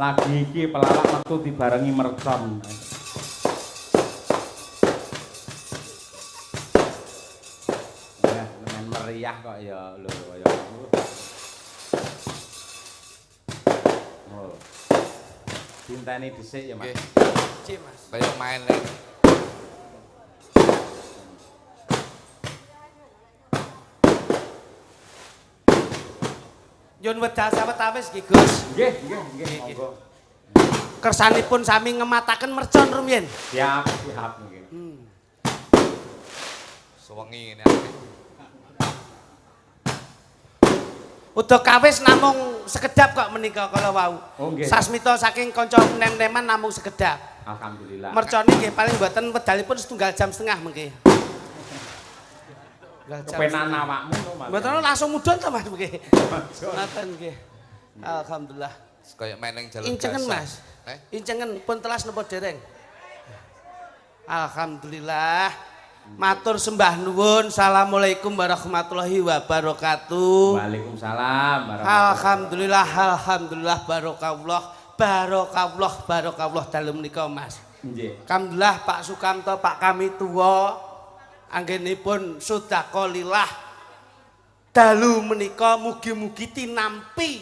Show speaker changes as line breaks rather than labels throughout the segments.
Lagi iki pelalak metu dibarengi mercon. Ya, lumayan meriah kok ya lho kaya. Oh. Dinteni dhisik ya, Mas.
Nggih. Cik, Mas. Kaya main lagi.
Nyun wedal sawetawis nggih Gus.
Nggih, monggo.
Kersanipun sami ngemataken mercon rumiyin.
Siap nggih.
Sewengi ngene iki.
Udah kawis namung sekedap kok menika kala wau.
Oh nggih.
Sasmita saking kanca nem-neman namung sekedap.
Alhamdulillah.
Mercone nggih paling mboten wedalipun setunggal jam setengah mengki.
Kepenan awakmu lho, Mas.
Mboten langsung mudhun to Mas mengki. Ngoten nggih. Alhamdulillah.
Kaya main ning jalan
Incengen
biasa.
Mas. Incengen pun telas napa dereng? Alhamdulillah. Matur sembah nuwun. Assalamualaikum warahmatullahi wabarakatuh.
Waalaikumsalam warahmatullahi.
Alhamdulillah barokallah dalem menika Mas.
Nggih.
Alhamdulillah Pak Sukamto, Pak kami tuwa anggenipun sedekah lillah. Dalu menika mugi-mugi tinampi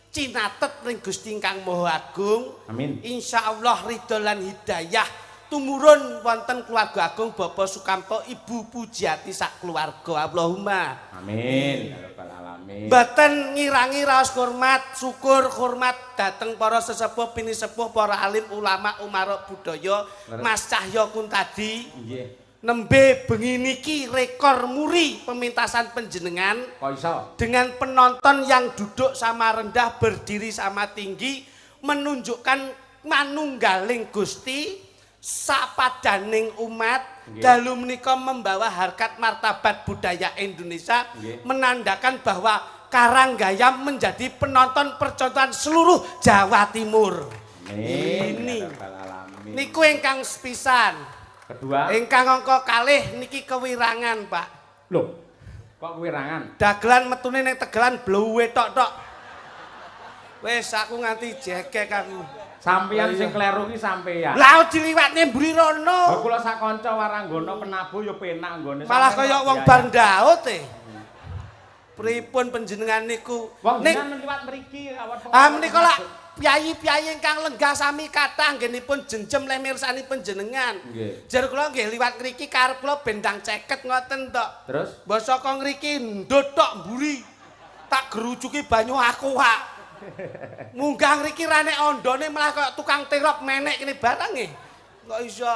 cinatet ring Gusti Ingkang Maha Agung.
Amin.
Insyaallah ridho lan hidayah tumurun wonten keluarga agung Bapak Sukamto, Ibu Pujiati sak keluarga. Allahumma
Amin. Ya rabbal alamin.
Mboten ngirangi raos hormat, syukur hormat dateng para sesepuh pinisepuh, para alim ulama umara budaya, Mas Cahyo Kuntadi.
Nggih.
Nembe bengi niki rekor muri pemintasan panjenengan
Kok iso?
dengan penonton yang duduk sama rendah, berdiri sama tinggi, menunjukkan manunggaling Gusti sapadaning umat.
Nggih.
Dalu menika membawa harkat martabat budaya Indonesia,
Nggih.
menandakan bahwa Karanggayam menjadi penonton percontohan seluruh Jawa Timur.
Amin.
Ini
Ya rabbal alamin.
niku ingkang sepisan.
Kedua.
Ingkang angka kalih niki kewirangan, Pak.
Loh. Kok kewirangan?
Dagelan metune ning Tegelan bluwe tok-tok. Wis aku nganti jekek aku.
Sampeyan sing kleru ki sampeyan.
Lah diliwatne mburi
Lha
rono.
kula sak kanca Waranggana penabuh ya penak nggone.
Malah
Sampeyan
kaya
kok
wong
biaya.
bar ndaut e. Pripun panjenengan niku?
Wong
Ning
jenengan liwat mriki awat
menika lak piyayi-piyayi ingkang lenggah sami kathah nggenipun jenjem le mirsani panjenengan.
Nggih.
Jar kula nggih liwat ngriki karep kula bendang 50 ngoten tok.
Terus
Mbok saka ngriki ndut tok mburi. Tak gerujuki banyu aku wak. Munggah ngriki rane ondone malah kaya tukang terop menek kene barang nggih. Kok iso.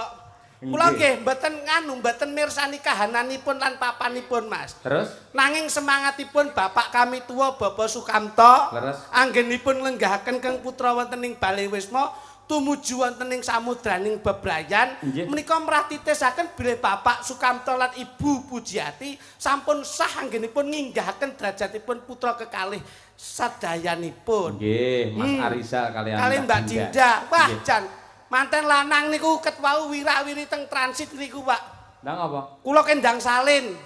Kula nggih mboten mboten mirsani kahananipun lan papanipun Mas.
terus
Nanging semangatipun Bapak kami tua Bapak Sukamto
Leres.
anggenipun lenggahaken keng putra wonten ing Bale Wisma tumuju wonten ing samudraning bebrayan
Nggih.
menika mratitesaken bilih Bapak Sukamto lan Ibu Pujiati sampun sah anggenipun nginggahaken derajatipun putra kekalih sadayanipun.
nggih Mas Arisa kalian
Kali Mbak Dinda. Wah,
Nggih.
jan manten lanang niku ket wau wira-wiri teng transit niku, Pak.
Lah ngapa?
Kula kendang salin.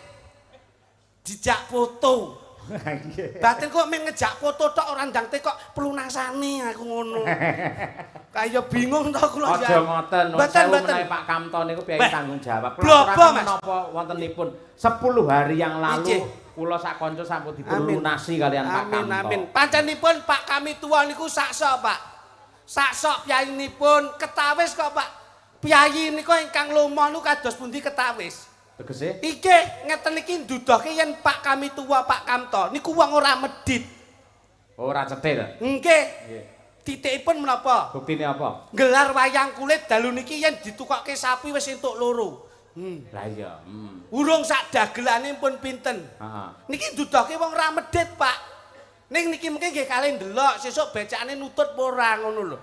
Dijak foto.
Nggih.
Batin kok men ngejak foto tok ora ndang kok pelunasane aku ngono. Kaya bingung to kula
Aja ngoten.
Mboten,
Sewu
mboten.
menawi Pak Kamto niku piye
Beh,
tanggung jawab.
blobo,
Kula
Mas.
menapa wontenipun 10 hari yang lalu
Ijih.
kula sak kanca sampun
Amin.
dipelunasi kalian Pak
Amin
Kamto.
amin. Pancenipun Pak kami tua niku saksa, Pak. Saksa piyayinipun ketawis kok, Pak. Piyayi niku ingkang lomo niku kados pundi ketawis.
Tegese
Iki ngeten iki ndudohke yen Pak kami tua Pak Kamto niku wong ora medhit.
ora cetil.
Nggih.
Nggih.
Titikipun menapa?
Buktine apa?
Gelar wayang kulit dalu niki yen ditukokke sapi wis entuk loro.
Lah iya.
Urung sak dagelane pun pinten.
Heeh.
Niki ndudohke wong ra medhit, Pak. Ning niki mungkin nggih kalih ndelok sesuk becakane nutut apa ora ngono lho.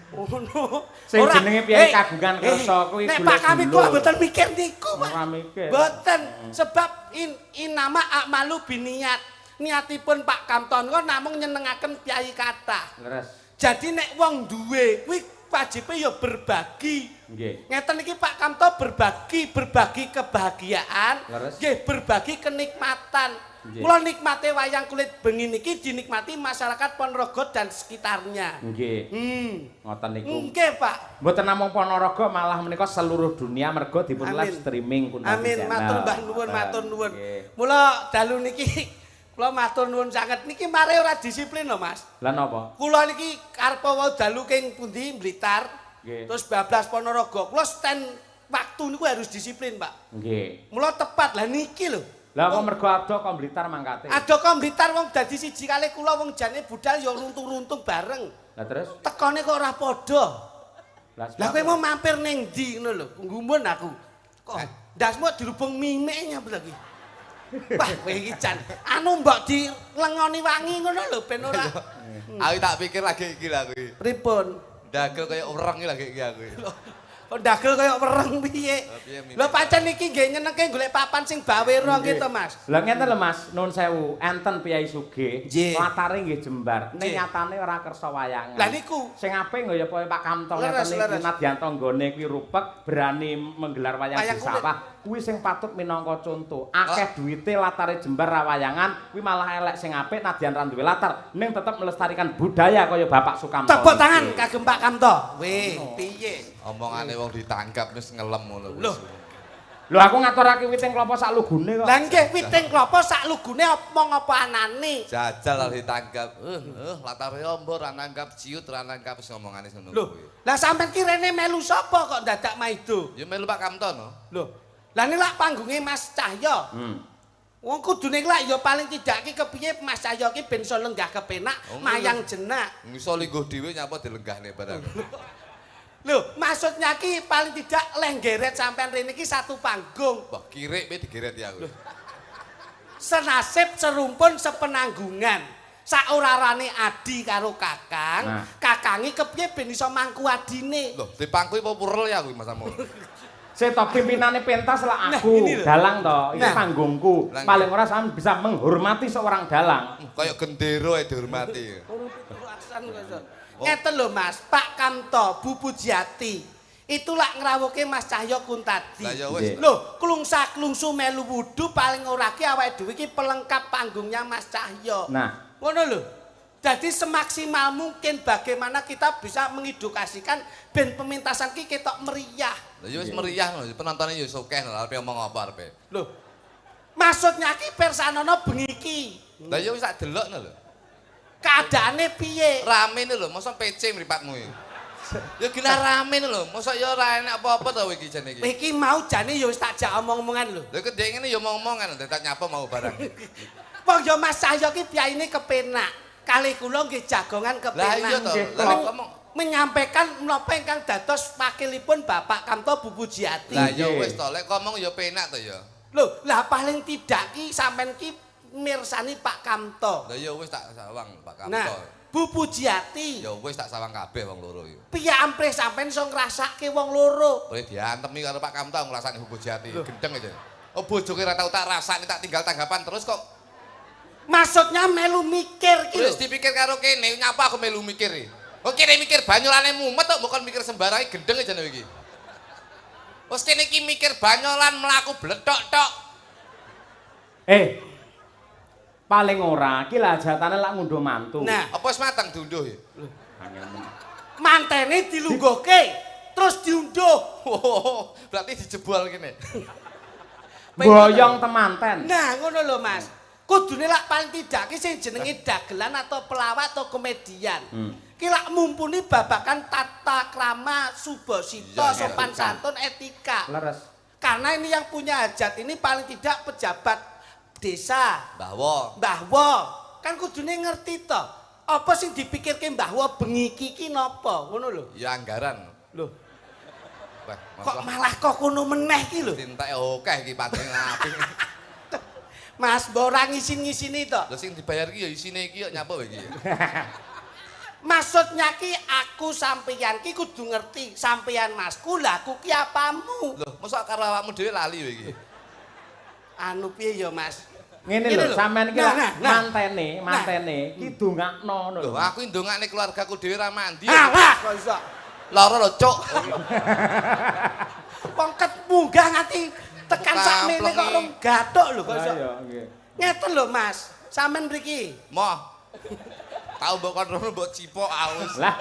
Ngono.
Sing jenenge piye kagungan kersa kuwi
Nek
golek
Pak kami
dulur.
kok mboten mikir niku, Pak.
Ora mikir.
Mboten, sebab inama akmalu biniat. Niatipun Pak Kamto niku namung nyenengaken piyayi kathah.
Leres.
Jadi nek wong duwe kuwi wajibe ya berbagi.
Nggih.
Ngeten iki Pak Kamto berbagi kebahagiaan,
Leres.
nggih berbagi kenikmatan.
Nggih.
Mula nikmate wayang kulit bengi niki dinikmati masyarakat Ponorogo dan sekitarnya.
Nggih. Ngoten niku.
Nggih, Pak.
Mboten namung Ponorogo malah menika seluruh dunia mergo dipun
Amin.
live streaming Kuntabi
Amin,
Channel.
matur Mbah nuwun, matur nuwun.
Nggih.
Mula dalu niki kula matur nuwun sanget. Niki mare ora disiplin lho, Mas.
Lah napa?
Kula niki karep wau dalu king pundi Blitar.
Nggih.
Terus bablas Ponorogo. Kula stand waktu niku harus disiplin, Pak.
Nggih.
Mula tepat lah niki lho.
Lah kok mergo ado kok Blitar mangkate.
Ada kok Blitar wong dadi siji kali kula wong jane budal ya runtung-runtung bareng.
Lah terus?
Tekone kok ora padha. Lah kowe mau mampir ning ndi ngono lho. Nggumun aku. Kok ndasmu dirubung mimik nyapa lagi. Wah, kowe iki jan anu mbok dilengoni wangi ngono lho ben ora.
Aku tak pikir lagi iki lah kuwi.
Pripun?
Dagel kaya ureng iki lagi iki aku.
Kok ndagel kaya wereng piye? Lho pancen iki nggih nyenengke golek papan sing bawira nggih to, Mas.
Lah ngeten lho Mas, nuwun sewu, enten Piyai Sugih,
Nggih.
latare nggih jembar. Ning
Nggih.
nyatane ora kersa wayangan.
Lah niku
Sing apik nggo ya Pak Kamto
Leres,
ngeten iki
leres.
nadyan tanggane kuwi rupek berani menggelar wayang
Wayang
di sawah. Kuwi sing patut minangka conto. Akeh duwite latare jembar ra wayangan, kuwi malah elek sing apik nadyan ra duwe latar, ning tetep melestarikan budaya kaya Bapak Sukamto.
tepuk tangan kagem Pak Kamto. Weh, piye?
Omongane wong ditangkap wis ngelem ngono.
Lho.
Lho aku ngaturake witing klapa sak lugune kok.
Lah nggih witing klapa sak lugune omong apa anane.
Jajal lah ditangkap. Latare ombo ra nanggap ciut ra nanggap wis ngomongane ngono
Lho,
kuwi.
lah sampean ki rene melu sapa kok dadak maido?
Ya melu Pak Kamto no.
Lho, lah ini lak panggunge Mas Cahyo. Wong kudune lak ya paling tidak ki kepiye Mas Cahyo ki ben iso lenggah kepenak,
Oh,
mayang jenak.
Iso lingguh dhewe nyapa dilenggahne barang.
Lho, maksudnya ki paling tidak lenggeret sampean rene ki satu panggung.
Wah, kirik pe digeret ya aku.
Senasib serumpun sepenanggungan. Saurarane adi karo kakang,
Nah.
kakangi kepiye ben iso mangku adine.
Loh, dipangkuhi apa purel ya kuwi Mas Amo.
Saya to pimpinane pentas lah
Nah,
aku,
ini lho.
dalang to, ini
Nah.
panggungku.
Lah,
Paling ora sampean bisa menghormati seorang dalang.
Kayak gendera ae dihormati.
Ngeten lho Mas, Pak Kamto, Bu Pujiati. Itu lak ngrawuhke Mas Cahyo Kuntadi.
Lah ya wis.
Nggih.
Lho, klungsa-klungsu melu wudu paling ora ki awake dhewe iki pelengkap panggungnya Mas Cahyo.
Nah,
Ngono lho. Jadi semaksimal mungkin bagaimana kita bisa mengedukasikan ben pementasan ki ketok meriah.
Lah ya wis meriah lho, penontonnya ya wis akeh lho, arep ngomong apa arepe.
Loh. Maksudnya ki persanono bengi iki.
Lah ya wis tak delokno lho.
Keadaane piye?
Rame lho, mosok PC mripatmu iki. Ya gila rame lho, mosok ya ora enak apa-apa to iki jane iki.
Iki mau jane ya wis tak jak omong-omongan lho.
Lha kedek ngene ya omong-omongan, tak nyapa mau barang.
Wong ya Mas Cahyo ki piyaine kepenak. Kalih kula nggih jagongan
Lah iya
kepenak.
to,
Nggih,
lah
kok.
ngomong.
Menyampaikan menapa ingkang dados wakilipun Bapak Kamto Bu Pujiati.
Lah ya
Nggih.
wis to, lek ngomong ya penak to ya.
Lho, lah paling tidak ki sampean ki mirsani Pak Kamto.
Lah ya wis tak sawang Pak
Nah,
Kamto.
Bu Pujiati.
Ya wis tak sawang kabeh wong loro iki.
Piye ampre sampean iso ngrasake wong loro?
Boleh diantemi karo Pak Kamto ngrasani Hugo Jati, gendeng aja. Oh bojoke ora tau tak rasani tak tinggal tanggapan terus kok.
Maksudnya melu mikir ki lho.
Wis dipikir karo kene, nyapa aku melu mikir iki. Kok kene mikir banyolane mumet kok bukan mikir sembarangan gendeng aja iki. Wes kene iki mikir banyolan mlaku bletok tok.
paling ora, ki lah jatane lak ngunduh mantu.
Nah,
Apa wis mateng diunduh ya?
mantene dilungguhke terus diunduh.
Oh, berarti dijebol kene.
Boyong temanten.
Nah, ngono lho Mas. Kudune lak paling tidak ki sing jenenge dagelan atau pelawak atau komedian. Ki lak mumpuni babakan tata krama, subosito,
Iya,
sopan
etika.
santun, etika.
Leres.
Karena ini yang punya hajat ini paling tidak pejabat desa,
Mbahwo.
Mbah Wo. Kan kudune ngerti to. Apa sing dipikirke Mbah Wo bengi iki napa? Ngono lho.
Ya anggaran.
Lho,
Wah,
kok malah kok kono meneh ki lho.
tintek akeh iki pancen apik.
Mas, mbok ora ngisin-ngisini to.
Lha sing dibayar ki ya isine iki kok nyapa wae iki.
Maksudnya ki aku sampeyan ki kudu ngerti sampeyan Masku lah aku ki apamu.
Loh, mosok karo awakmu dhewe lali wae iki.
Anu piye ya Mas?
Ngene
Ngene
lho,
lho.
sampean iki
Nah,
lak
nah.
mantene ki dongakno ngono
Loh,
lho.
aku ndongakne keluargaku dhewe ra mandi.
Alah kok iso.
Lara lho, Cuk.
Wong ket munggah nganti tekan sakmene kok rong gathuk lho kok iso.
Ayo, nggih.
Ngeten lho Mas, sampean mriki.
Moh. Tau mbok kon rono mbok cipok aus.
Lah,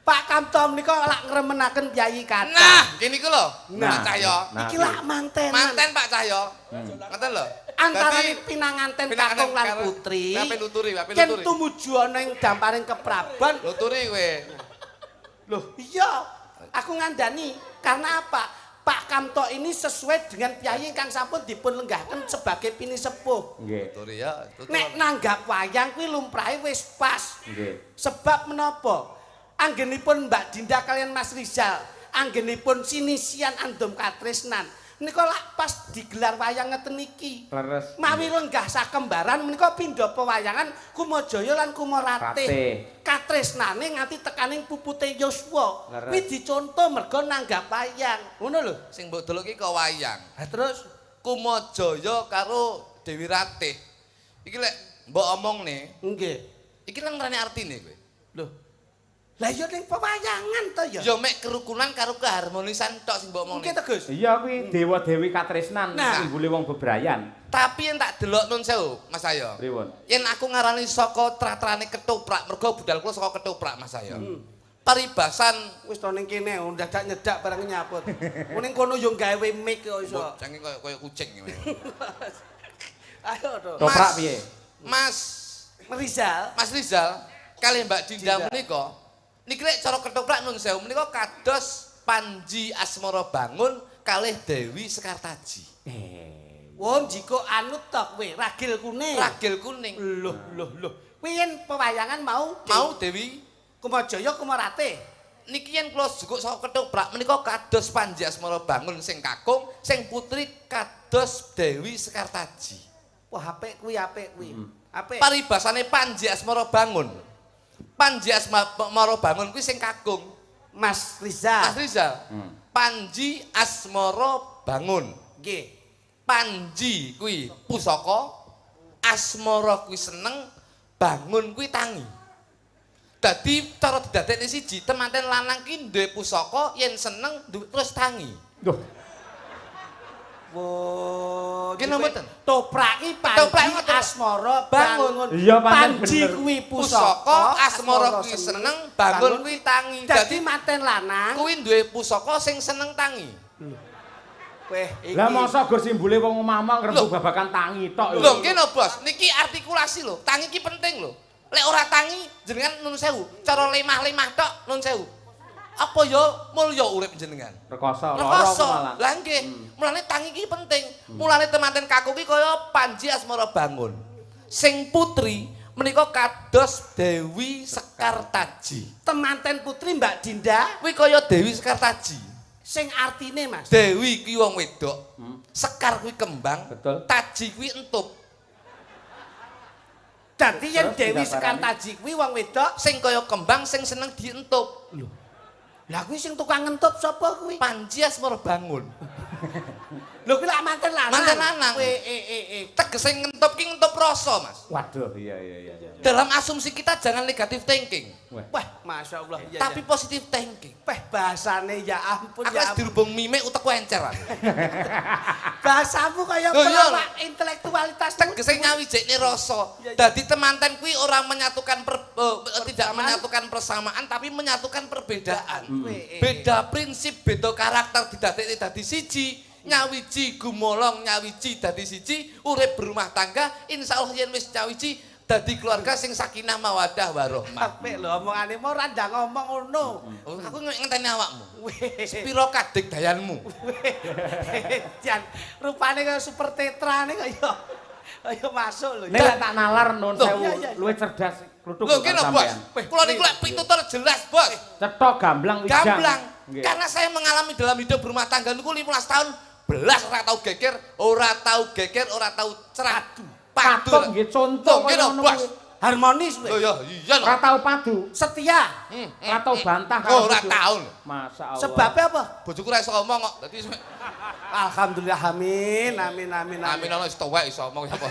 Pak Kamto menika lak ngremenaken Kyai Kata.
Nah, kene iku lho.
Nah.
Pak Cahyo.
Nah,
Iki lak mantenan.
Manten Pak Cahyo. Ngoten lho.
Antarane pinanganten kakung lan putri.
Ape nuturi, ape
Yen
nuturi.
tumuju ana ing damparing kepraban.
Nuturi kowe.
Loh, iya. Aku ngandani karena apa? Pak Kamto ini sesuai dengan piyai ingkang sampun dipun lenggahken sebagai pinisepuh.
nggih.
Nuturi ya.
Nek nanggap wayang kuwi lumrahe wis pas.
Nggih.
Sebab menapa? Anggenipun Mbak Dinda kalian Mas Rizal, anggenipun sinisian andom katresnan. Menika lak pas digelar wayang ngeten iki.
Leres.
Mawi lenggah sakembaran menika pindha pewayangan Kumajaya lan Kumarate. Katresnane nganti tekaning pupute Yuswa.
Leres.
Kuwi dicontoh merga nanggap wayang. Ngono lho.
Sing mbok delok iki kok wayang.
Lah terus
Kumajaya karo Dewi Ratih. Iki lek mbok omongne,
nggih.
iki nang ngrene artine kowe.
Lho. Lah ya ning pewayangan to ya.
Ya mek kerukunan karo keharmonisan tok sing mbok omongne.
Nggih to Gus.
Iya kuwi dewa-dewi katresnan
Nah.
simbole wong bebrayan.
Tapi yen tak delok nun sewu, Mas Ayo.
Pripun?
Yen aku ngarani saka tratrane ketoprak, mergo budal kula saka ketoprak, Mas Ayo. Paribasan
Wis to ning kene ndadak nyedak barang nyaput. Ning kono yo gawe mic kok iso.
mbok jange koyo kucing iki.
Ayo to.
Toprak piye?
Mas
Rizal.
Mas Rizal kali Mbak Dinda
Dinda.
menika niki lek cara ketoprak nun sewu menika kados Panji Asmara Bangun kalih Dewi Sekartaji.
Wong jiko anut to kowe, ragil kuning.
Ragil kuning.
Loh. Kuwi yen pewayangan mau
Mau Dewi
Kumajaya Kumarate.
niki yen kula jukuk saka ketoprak menika kados Panji Asmara Bangun sing kakung, sing putri kados Dewi Sekartaji.
Wah, apik kuwi. Apik.
Paribasane Panji Asmara Bangun. Panji Asmara Bangun kuwi sing kakung.
Mas Rizal.
Mas Rizal. Panji Asmara Bangun.
Nggih.
Panji kuwi pusaka, asmara kuwi seneng, bangun kuwi tangi. Dadi cara didadekne siji, temanten lanang ki duwe pusaka yen seneng terus tangi.
Duh,
Wo,
Nggih mboten?
Toprak iki
Toprak
Panji
ngoten.
Asmara
Bangun.
Bangun.
Iya, pancen
Panji
bener.
kuwi
Pusaka,
pusaka,
asmara kuwi seneng, bangun kuwi tangi.
Dadi manten lanang.
kuwi duwe pusaka sing seneng tangi.
Weh, iki.
lah masa gur simbole wong omah-omah ngrembug babakan tangi tok
Lho, nggih no, Bos. Niki artikulasi lho. Tangi ki penting lho. Lek ora tangi jenengan nun sewu, cara lemah-lemah tok nun sewu. Apa ya mulya urip jenengan?
Rekoso, lara
Rekoso.
malah.
Lah nggih, mulane tangi ki penting. Mulane temanten kakung ki kaya Panji Asmara Bangun. Sing putri menika kados Dewi Sekartaji.
Temanten putri Mbak Dinda
Kuwi kaya Dewi Sekartaji.
sing artine Mas.
Dewi kuwi wong wedok. Sekar kuwi kembang,
Betul.
Taji kuwi entup.
Dadi yen
Terus
Dewi
digambarani.
Sekartaji kuwi wong wedok,
Sing kaya kembang sing seneng dientup.
lah kuwi sing tukang ngentup sapa kuwi?
Panji Asmara Bangun.
Lho kuwi lak manten lanang.
Manten lanang. Tegese ngentup ki ngentup rasa, Mas.
Waduh, iya.
Dalam asumsi kita jangan negatif thinking,
Wah, Masya Allah. Iya,
tapi positif thinking.
Peh bahasane ya ampun
Aku
ya
wis
ampun.
dirubung mimik utek wencer.
Bahasamu kaya
Loh, iya.
pelawak intelektualitas.
Tegese nyawijekne rasa.
Iya, iya.
Dadi temanten kuwi ora menyatukan tidak menyatukan persamaan tapi menyatukan perbedaan. Beda prinsip, beda karakter didadekne dadi siji. Nyawiji gumolong, nyawiji dadi siji, urip berumah tangga, insyaallah yen wis nyawiji dadi keluarga sing sakinah mawaddah warahmah.
Apik lho omongane mau ora ndang ngomong ngono.
Aku ngenteni awakmu.
Weh.
Piro kadek dayanmu?
Jan, rupane kaya super tetra nih kaya masuk lho.
Nek lek tak nalar nun
Loh,
sewu,
iya.
luwih cerdas kluthuk
Lho kene Bos. Kula niku lek pitutur jelas, Bos.
Cetok gamblang wijang.
Gamblang.
Nggih.
Karena saya mengalami dalam hidup berumah tangga niku 15 tahun belas ora tau geger, ora tau cerat.
Patung nggih contoh
Nggih
kaya
lho,
ngono
Bos.
kuwi.
Harmonis
Lho
lho.
ya iya lho.
Ora tau padu,
Setia.
ora tau bantah
Ora
bojo.
tau.
Masya Allah.
Sebabnya apa?
Bojoku ora iso ngomong kok. Dadi
Alhamdulillah amin.
amin ana iso tuwek iso ngomong ya apa.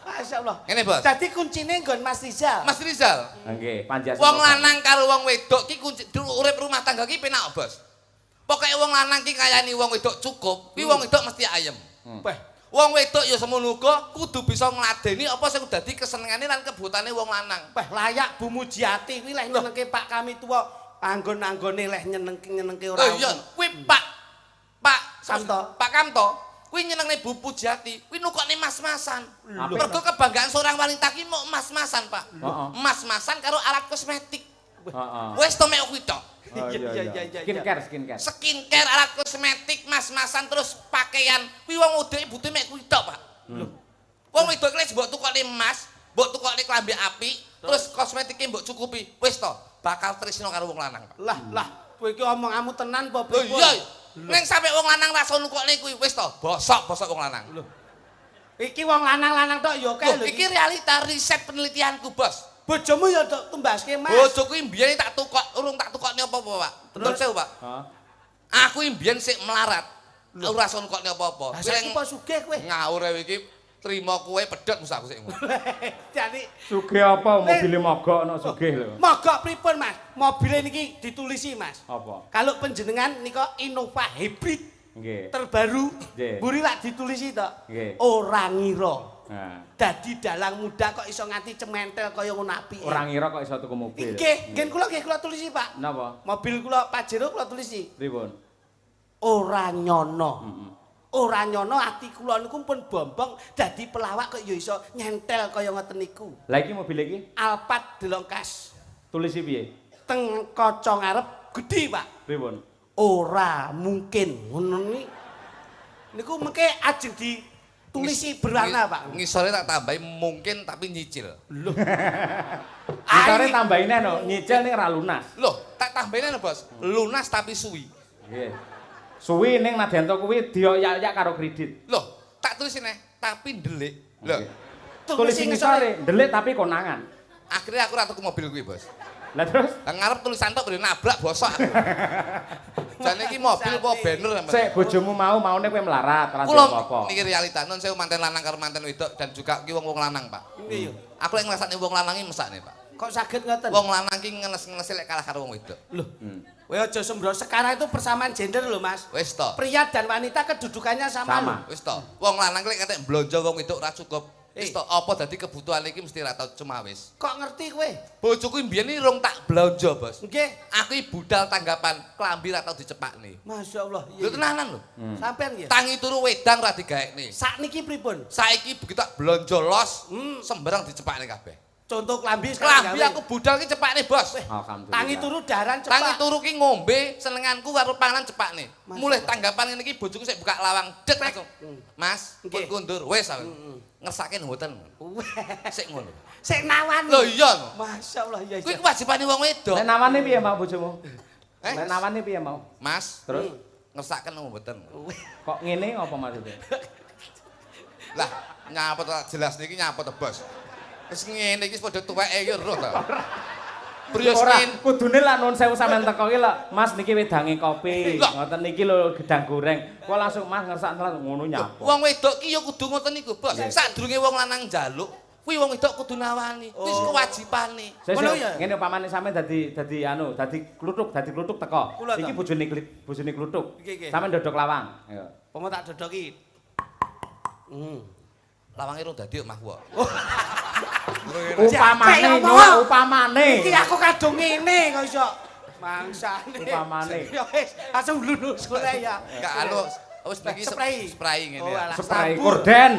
Masyaallah.
Ngene, Bos.
Dadi kuncine nggon Mas Rizal.
Mas Rizal.
Nggih, panjang.
Wong lanang karo wong wedok ki kunci urip rumah tangga ki penak, Bos. Pokoke wong lanang ki kayani wong wedok cukup, ki wong wedok mesti ayem.
Wah,
Wong wedok ya semono uga kudu bisa ngladeni apa sing dadi kesenengane lan kebutane wong lanang.
wah layak Bu Mujiati kuwi leh nyenengke Pak kami tuwa anggon-anggone leh nyenengke ora.
Oh iya, kuwi Pak
Kamto.
Pak Kamto, kuwi nyenengne Bu Pujiati, kuwi nukokne mas-masan.
Apik.
Mergo kebanggaan seorang wanita ki mau mas-masan, Pak.
Heeh.
Mas-masan karo alat kosmetik.
Heeh.
Wis to mek kuwi tok.
Oh,
Iya.
Skincare.
Skincare, alat kosmetik, mas-masan terus pakaian. Kuwi wong wedok butuh mek kuwi tok, Pak. Wong wedok ki mbok tukokne emas, mbok tukokne klambi apik, terus kosmetike mbok cukupi. Wis to, bakal tresno karo wong lanang, Pak.
Lah, kowe iki omonganmu tenan apa
Oh
pripun?
iya. Ning sampe wong lanang rasa nukokne kuwi wis to, bosok wong lanang.
Iki wong lanang-lanang tok ya kae
Loh,
lho.
iki realita riset penelitianku, Bos.
Bojomu ya tok tumbaske Mas.
Bojoku mbiyen tak urung tak tukokne apa-apa, Pak. Terus sewu, Pak.
Heeh.
Aku mbiyen sik melarat. Ora iso nukokne apa-apa.
Lah saiki kok sugih kowe?
Ngawur iki trimo kowe pedhot mus aku sik ngono.
Jadi
Sugih apa mobile mogok no sugih lho.
mogok pripun Mas? Mobile niki ditulisi Mas.
Apa?
Kalau penjenengan nika Innova hybrid
Nggih.
terbaru.
Nggih.
Buri lak ditulisi tok.
Nggih.
Ora ngira.
Nah,
Dadi dalang muda kok iso nganti cementel kaya ngono apike.
ora ngira kok iso tuku mobil.
Nggih, nggih kula tulisi, Pak.
Napa?
Mobil kula Pajero kula tulisi.
Pripun?
Ora nyono.
Heeh.
Ora nyono ati kula niku pun bombong dadi pelawak kok ya iso nyentel kaya ngoten niku.
Lah iki mobil iki
Alphard Delongkas
tulisi piye?
teng kaca ngarep gedhi, Pak.
Pripun?
Ora mungkin ngono niku mengke ajeng ditulisi berwarna, Pak.
Ngisore tak tambahi mungkin tapi nyicil.
Lho.
Ngisore tambahine no, nyicil ning ra lunas.
Loh, tak tambahin Bos. Lunas tapi suwi.
Nggih. Suwi ning Nadyanto kuwi dioyak-oyak karo kredit.
Loh, tak tulis neh tapi ndelik. Loh,
Tulisi ngisore, ndelik tapi konangan.
akhirnya aku ora tuku mobil kuwi, Bos.
Lah terus
Lah ngarep tulisan tok beri nabrak bosok aku. Jane iki mobil apa banner sampean.
sik bojomu maune kowe melarat, ora
Kula
apa-apa.
niki realita non sewu manten lanang karo manten wedok dan juga ki wong-wong lanang, Pak.
Nggih.
Aku lek ngrasakne wong lanang iki mesakne, Pak.
Kok saged ngoten?
Wong lanang ki ngenes-ngenes lek kalah karo wong wedok.
Loh. Kowe aja sembrono. Sekarang itu persamaan gender loh, Mas.
Wis to.
Pria dan wanita kedudukannya sama.
Sama.
Wis to. Wong lanang ki lek katek blonjo wong wedok ora cukup. Wis to, apa dadi kebutuhan iki mesti ra tau cuma wis.
Kok ngerti kowe?
Bojoku mbiyen iki rong tak blonjo, Bos.
Nggih.
Aku iki budal tanggapan klambi ra tau dicepakne.
Masyaallah.
Lho tenanan lho.
Sampean nggih.
Tangi turu wedang ra digaekne.
Sakniki pripun?
Saiki begitu tak blonjo los, sembarang dicepakne kabeh.
Contoh klambi
Klambi aku budal ki cepakne, Bos.
Alhamdulillah.
tangi turu daran cepak.
Tangi turu ki ngombe, senenganku karo panganan cepakne. Mulih tanggapan ngene iki bojoku sik buka lawang, det langsung. Mas, pun
Nggih.
kundur, wis aku. Ngersake mboten. Sik ngono.
Sik nawani.
Lho iya.
Masyaallah ya.
Kuwi kewajibane wong wedok.
Nek nawane piye mau bojomu?
Eh?
Nek nawane piye mau?
Mas,
Terus
ngersaken mboten.
kok ngene apa maksudnya?
Lah, nyapa tak jelas niki nyapa to, Bos. Wis ngene iki padha tuweke ya roh to. Prius
Ora,
ngene.
kudune lah nuwun sewu sampean teko ki lho, Mas niki wedange kopi.
Lah.
Ngoten niki lho gedang goreng. Kok langsung Mas ngersak langsung ngono nyapa.
Wong wedok ki ya kudu ngoten niku, Bos. Sadurunge wong lanang njaluk, kuwi wong wedok kudu nawani. Kuwi kewajibane.
Ngono ya?
Ngene upamane sampean dadi kluthuk teko.
Kula
Iki
to.
bojone kluthuk.
Nggih, nggih.
Sampeyan dodok lawang. Ayo.
Pomo tak dodoki.
Lawange rong dadi omah kok.
Upamane.
Iki aku kadung ngene kok iso. Mangsane.
Upamane.
Ya wis, langsung lulus sore ya.
Enggak halus. Wis niki
Spray.
spray ngene
Oh,
ya.
alah.
Spray
Sabun.
korden.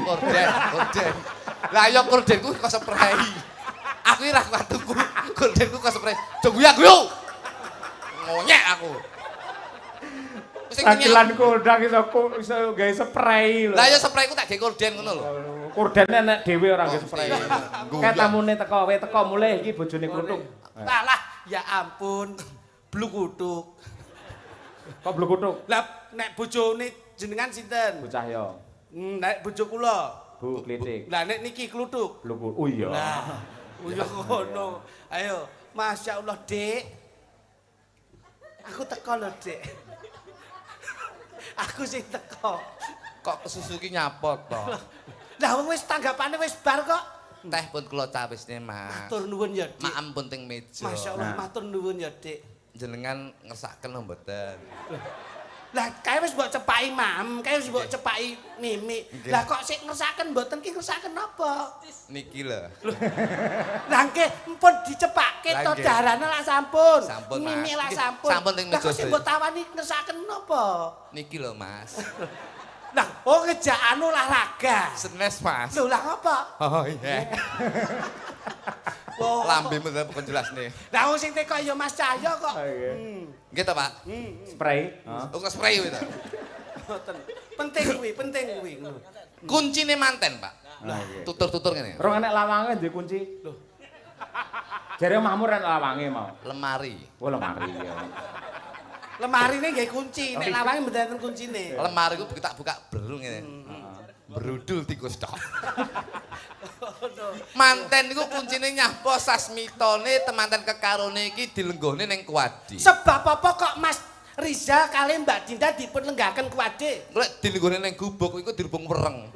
Korden. Lah ya kordenku kok spray. Aku ora kuat tuku. Kordenku kok spray. Jong aku yo. Ngonyek aku. Wis
Dagelan kodang iso gawe spray lho.
Lah ya sprayku tak gawe korden ngono lho.
Korden enek dhewe ora gawe spray.
Guyon.
Kae tamune teko, we teko mulih iki bojone kluthuk.
Alah, ya ampun. Blukutuk.
Kok blukuthuk?
Lah nek bojone jenengan sinten?
Bocah yo.
Nek bojo kula.
Bu klitik.
Lah nek niki kluthuk.
Blukut. Oh iya.
Lah, uyo ngono. Ayo, masyaallah, Dik. Aku teko lho, Dik. Aku sing teko.
Kok kesusu ki nyapot to.
Lah wis tanggapane wis bar kok.
Teh pun kula cawisne, Mas.
Matur nuwun ya, Dik.
Maem pun teng meja.
Masyaallah, matur nuwun ya, Dik.
Jenengan ngersaken mboten?
Lah kae wis mbok cepaki mam, kae wis mbok cepaki mimi. Lah kok sik ngersaken mboten ki ngersaken napa?
Niki lho.
Lah nggih mpun dicepake to darane lak sampun.
Sampun, Mas.
Mimi lak
Nggih,
sampun.
sampun teng
Lah
meja
kok sik mbok tawani ngersaken napa?
Niki lho, Mas.
Lah oh ngejak olahraga.
Senes, Mas.
Lho lah apa?
Oh iya.
Oh.
Lambe mboten pun jelas nih.
Lah wong sing teko ya Mas Cahyo kok.
Nggih to, Pak?
Spray.
Oh, spray itu.
Mboten. Penting kuwi.
Kuncine manten, Pak. Tutur-tutur ngene.
Rong enek lawange duwe kunci. Lho. Jare omahmu enek lawange mau.
Lemari.
Oh lemari ya.
Lemarine nggih kunci, nek lawange mboten enten kuncine.
Lemari ku tak buka berung ngene. Berudul tikus tok. Manten niku kuncine nyapa sasmitone temanten kekarone iki dilenggone ning kuwadi.
Sebab apa kok Mas Rizal kali Mbak Dinda dipun lenggaken kuwade?
Lek dilenggone ning gubuk iku dirubung wereng.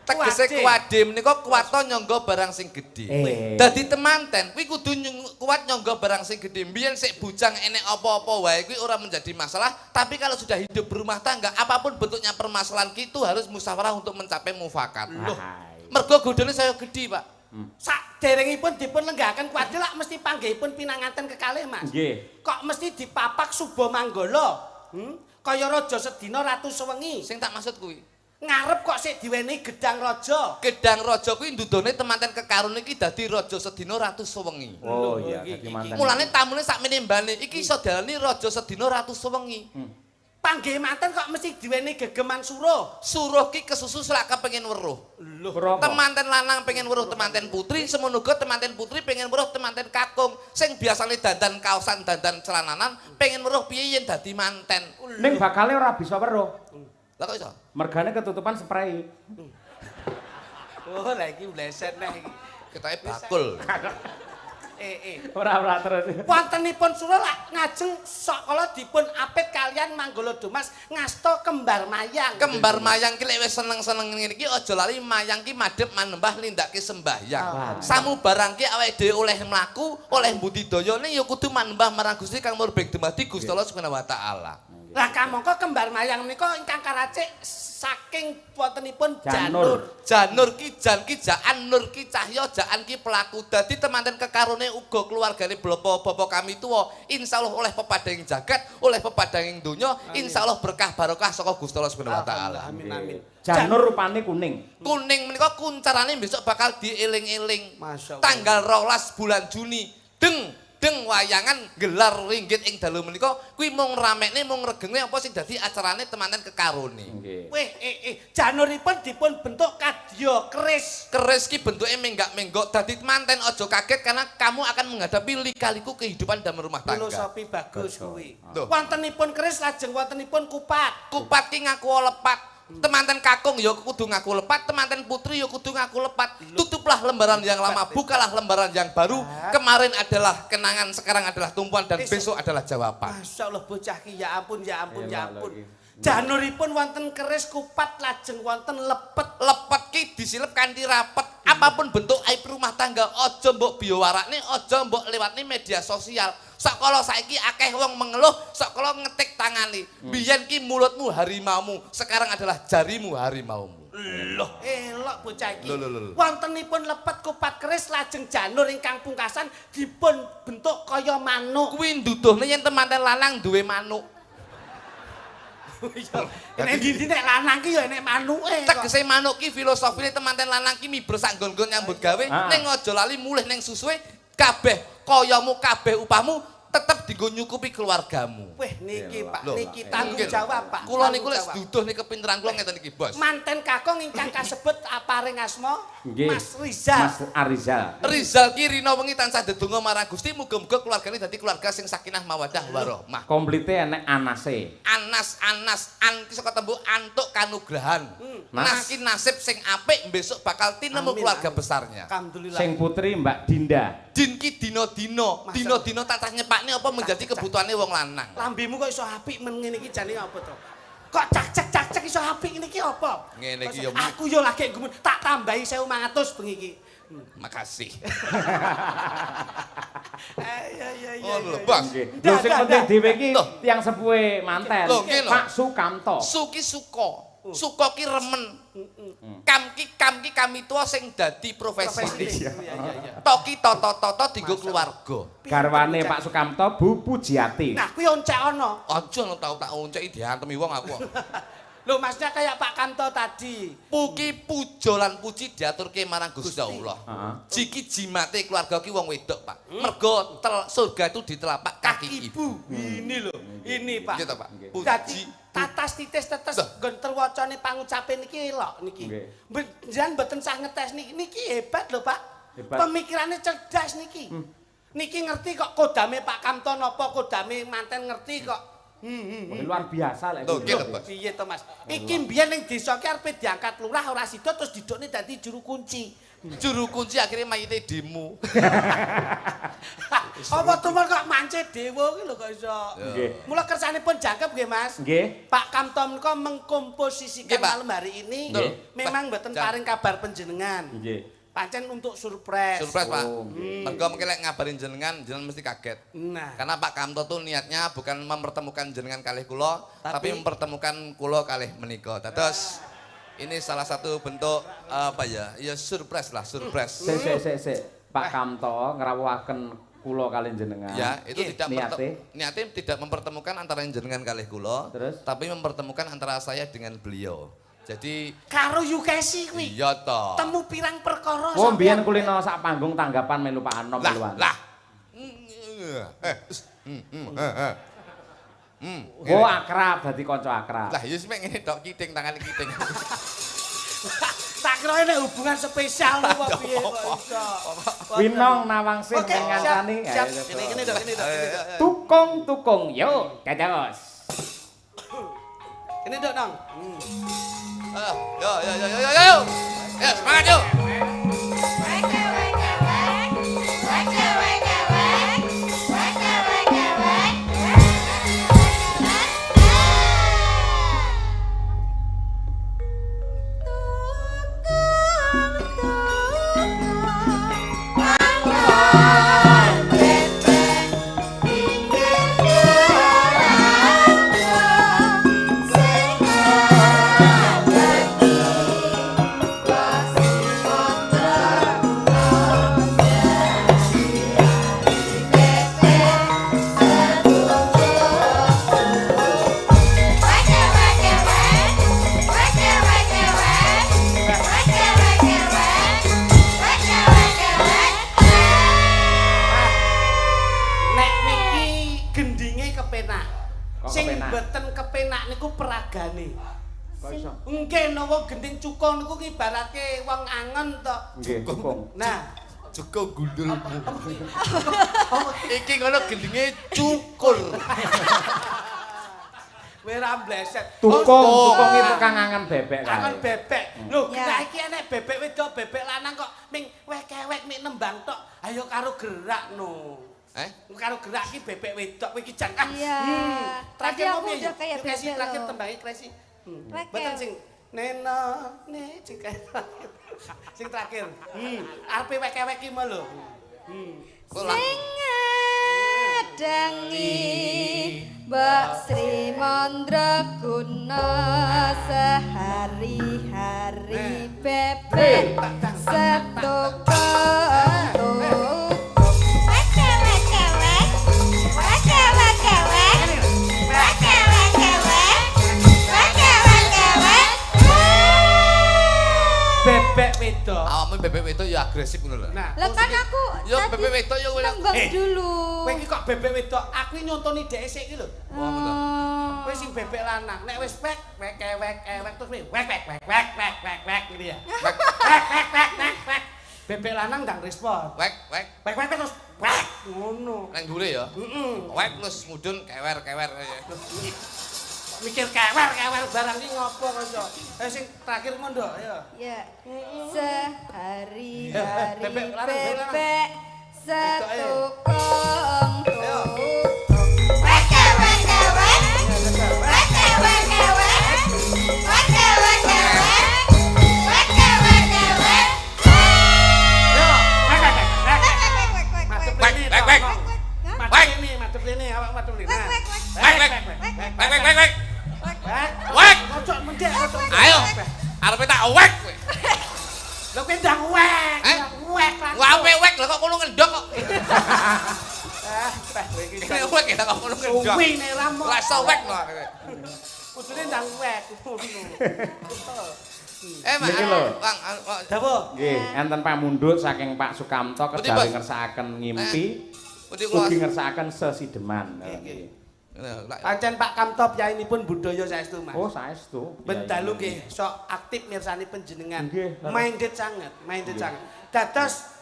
Tegese
Kuwade.
kuwade menika kuwato nyangga barang sing gedhe. Dadi temanten kuwi kudu kuat nyangga barang sing gedhe. Mbiyen sik bujang enek apa-apa wae kuwi ora menjadi masalah, tapi kalau sudah hidup berumah tangga, apapun bentuknya permasalahan itu harus musyawarah untuk mencapai mufakat.
Loh,
Mergo godhone saya gedhe, Pak.
saderengipun dipun lenggaken kuwade lak mesti panggihipun pinanganten kekalih Mas.
Nggih.
Kok mesti dipapak Suba Manggala? Kaya raja sedina ratu sewengi.
Sing tak maksud kuwi
Ngarep kok sik diwenehi gedang raja.
Gedang raja kuwi ndudone temanten kekarone iki dadi raja sedina ratu sewengi.
Oh iya, dadi manten.
Mulane tamune sak menembane iki iso diarani raja sedina ratu sewengi.
Panggih manten kok mesti diwenehi gegeman suruh.
Suruh ki kesusu selak kepengin weruh.
Lho.
Temanten lanang pengen weruh temanten putri, semono uga temanten putri pengen weruh temanten kakung. Sing biasane dandan kaosan, dandan celananan, pengen weruh piye yen dadi manten.
Ning bakale ora bisa weruh.
Lah kok iso?
Mergane ketutupan spray.
Oh, lah iki bleset neh iki.
Ketoke bakul.
Ora terus.
Wontenipun sura lak ngajeng sakala dipun apit kalian Manggala Dumas ngasta kembar mayang.
Kembar mayang ki lek wis seneng-seneng ngene iki aja lali mayang ki madhep manembah nindakake sembahyang. Samu barang ki awake dhewe oleh mlaku, oleh budidaya ning ya kudu manembah marang Gusti kang murbek dumadi Gusti Allah Subhanahu wa taala.
Lah kamangka kembar mayang menika ingkang karacik saking wontenipun
Janur.
Janur ki jan ki jaan, nur ki cahya, jaan ki pelaku. Dadi temanten kekarone uga keluargane bapak kami tuwa insyaallah oleh pepadhang jagat, oleh pepadhang donya, insyaallah berkah barokah saka Gusti Allah Subhanahu wa taala.
Amin amin.
Janur rupane kuning.
Kuning menika kuncarane besok bakal dieling-eling.
Masyaallah.
Tanggal 12 bulan Juni. Deng wayangan gelar ringgit ing dalu menika kuwi mung ramekne mung regengne apa sing dadi acarane temanten kekarone.
Nggih.
Weh, januripun dipun bentuk kadya keris.
Keris ki bentuke menggak-menggok dadi temanten aja kaget karena kamu akan menghadapi lika-liku kehidupan dalam rumah tangga.
Filosofi bagus kuwi.
Tuh.
Wontenipun keris lajeng wontenipun kupat.
Kupat ki ngaku lepat. Temanten kakung ya kudu ngaku lepat, temanten putri ya kudu ngaku lepat. Tutuplah lembaran yang lama, bukalah lembaran yang baru. Kemarin adalah kenangan, sekarang adalah tumpuan dan besok adalah jawaban.
Masyaallah bocah ki ya ampun ya ampun ya ampun. Januripun wonten keris kupat lajeng wonten lepet.
Lepet ki disilep kanthi rapet. Apapun bentuk aib rumah tangga, aja mbok biyowarakne, aja mbok lewatne media sosial. Sakala saiki akeh wong mengeluh, sakala ngetik tangane. Biyen ki mulutmu harimaumu, sekarang adalah jarimu harimaumu.
Loh, elok bocah iki.
Lho.
Wontenipun lepet kupat keris lajeng janur ingkang pungkasan dipun bentuk kaya manuk.
Kuwi nduduhne yen temanten lanang duwe manuk.
Nek ndi nek lanang ki ya nek manuke.
Tegese manuk ki filosofine temanten lanang ki miber sak nggon-nggon nyambut gawe, ning aja lali mulih ning susuhe kabeh kayamu kabeh upahmu tetep dienggo nyukupi keluargamu.
Weh niki Pak,
Loh,
niki tanggung jawab Pak.
Kula niku lek
Tanggung jawab.
duduh nih kepinteran kula ngeten iki, Bos.
Manten kakung ingkang kasebut aparing asma
Nggih.
Mas Rizal.
Mas Arizal.
Rizal ki rina wengi tansah ndedonga marang Gusti muga-muga keluargane dadi keluarga sing sakinah mawaddah warahmah.
Komplite enek anase.
Anas ki saka tembung antuk kanugrahan. Nas ki nasib sing apik besok bakal tinemu
Amin,
keluarga
amin.
besarnya.
Alhamdulillah.
Sing putri Mbak Dinda.
Din ki dina-dina, dina-dina tansah nyepakne apa menjadi kebutuhane wong lanang.
Lambemu kok iso apik men ngene iki jane apa to? Kok cak-cak iso apik ngene iki apa?
Ngene iki ya.
Aku yo lagi gumun tak tambahi 1.500 bengi iki.
Makasih.
Ya.
Oh, lho, Bos.
Lho sing penting dhewe iki tiyang sepuhe manten. Pak Sukamto.
Suki suka. Suka ki remen. Kam ki kami tua sing dadi profesi.
Iya.
Toki toto dienggo keluarga.
Garwane Pak Sukamto Bu Pujiati.
Nah, kuwi oncek ana.
Aja tau tak onceki diantemi wong aku.
Lho maksudnya kayak Pak Kamto tadi.
Puki puja lan puji diaturke marang Gusti Allah. Jiki jimate keluarga ki wong wedok, Pak. Mergo surga itu di telapak kaki ibu.
Ini lho, ini Pak.
Gitu, Pak.
Dadi tatas titis tetes nggon terwacane pangucape niki elok niki. Njenengan mboten sah ngetes niki hebat lho, Pak. Pemikirannya cerdas niki. Niki ngerti kok kodame Pak Kamto napa kodame manten ngerti kok.
Luar biasa lek.
Piye to Mas? Iki mbiyen ning desa ki arepe diangkat lurah ora sida terus didukne dadi juru kunci.
Juru kunci akhirnya mayite demo.
Apa tumal kok mance dewa ki lho kok iso. Mula kersanipun jangkep nggih Mas.
Nggih.
Pak Kamto menika mengkomposisikan malam hari ini memang mboten paring kabar panjenengan.
Nggih.
Pancen untuk surprise.
Surprise, Pak. Mergo mengki lek ngabarin jenengan mesti kaget.
Nah.
Karena Pak Kamto tuh niatnya bukan mempertemukan jenengan kalih kula, tapi mempertemukan kula kalih menika. Dados ini salah satu bentuk apa ya? Ya surprise lah, surprise.
Sik. Pak Kamto ngrawuhaken kula kalih jenengan.
Ya, itu tidak
niate
tidak mempertemukan antara jenengan kalih kula,
terus
tapi mempertemukan antara saya dengan beliau. Jadi
karo Yukesi kuwi.
Iya to.
Temu pirang perkara.
Oh, mbiyen kulino sak panggung tanggapan melu Pak Anom meluan.
Lah.
Oh, akrab dadi kanca akrab.
Lah, ya sing ngene tok kiting tangane kiting.
Tak kira nek hubungan spesial kok piye kok iso.
Winong nawangsih ngancani.
Kene dok.
Tukung, yo, dados.
Kene dok, Nong.
Yo. Ya, semangat yuk.
Nggih nawa gending cukong niku ibaratke wong angen to.
Nggih, cukong.
Nah,
cukong gundulmu. Iki ngono gendinge cukur.
Wera mbleset.
Tukung iki tukang angen bebek kae.
Angen bebek. Lho, nah iki enek bebek wedok, bebek lanang kok ming wek-wek mik nembang tok. Ayo karo gerak no. Karo gerak iki bebek wedok iki jan. Terakhir mau piye? Terakhir tembangi kresi. Betul sing neno sing terakhir. Sing terakhir. Arepe wek-wek iki mah lho.
Sing ngadangi Mbak Sri Mandraguna sehari-hari bebek setuk
bebek wedok.
Awakmu bebek wedok ya agresif ngono lho.
Lah kan aku
ya bebek wedok ya
nembang dulu.
Kowe iki kok bebek wedok, aku nyontoni dhek sik iki lho.
Wah, bener.
Kowe sing bebek lanang, nek wis wek terus wek ngene ya. Wek. Bebek lanang ndang respon.
Wek
terus wek ngono.
Nang ndure ya. Wek terus mudhun kewer.
Mikir kewer barang iki ngopo kok. Sing terakhir mondo ya.
Ya. Sehari-hari bebek setukong
wek kowe.
Lho kowe ndang wek.
Eh?
Wek lah.
Wah wek lho kok kono ngendok kok.
Teh kowe iki.
Ini wek ya kok kono ngendok.
Suwi nek ramu.
Lah iso wek lho.
Kudune ndang wek.
Mak,
Niki lho.
Bang,
Dawuh.
Nggih, enten pamundhut saking Pak Sukamto
Pundi,
kedawi
Bos?
ngersakaken ngimpi,
Putih kula.
ugi ngersakaken sesideman.
Nggih.
Lah,
Pancen Pak Kamto piyayinipun budaya saestu, Mas.
Oh, saestu.
Ben dalu nggih sok aktif mirsani panjenengan.
Nggih.
Minded sanget. Dados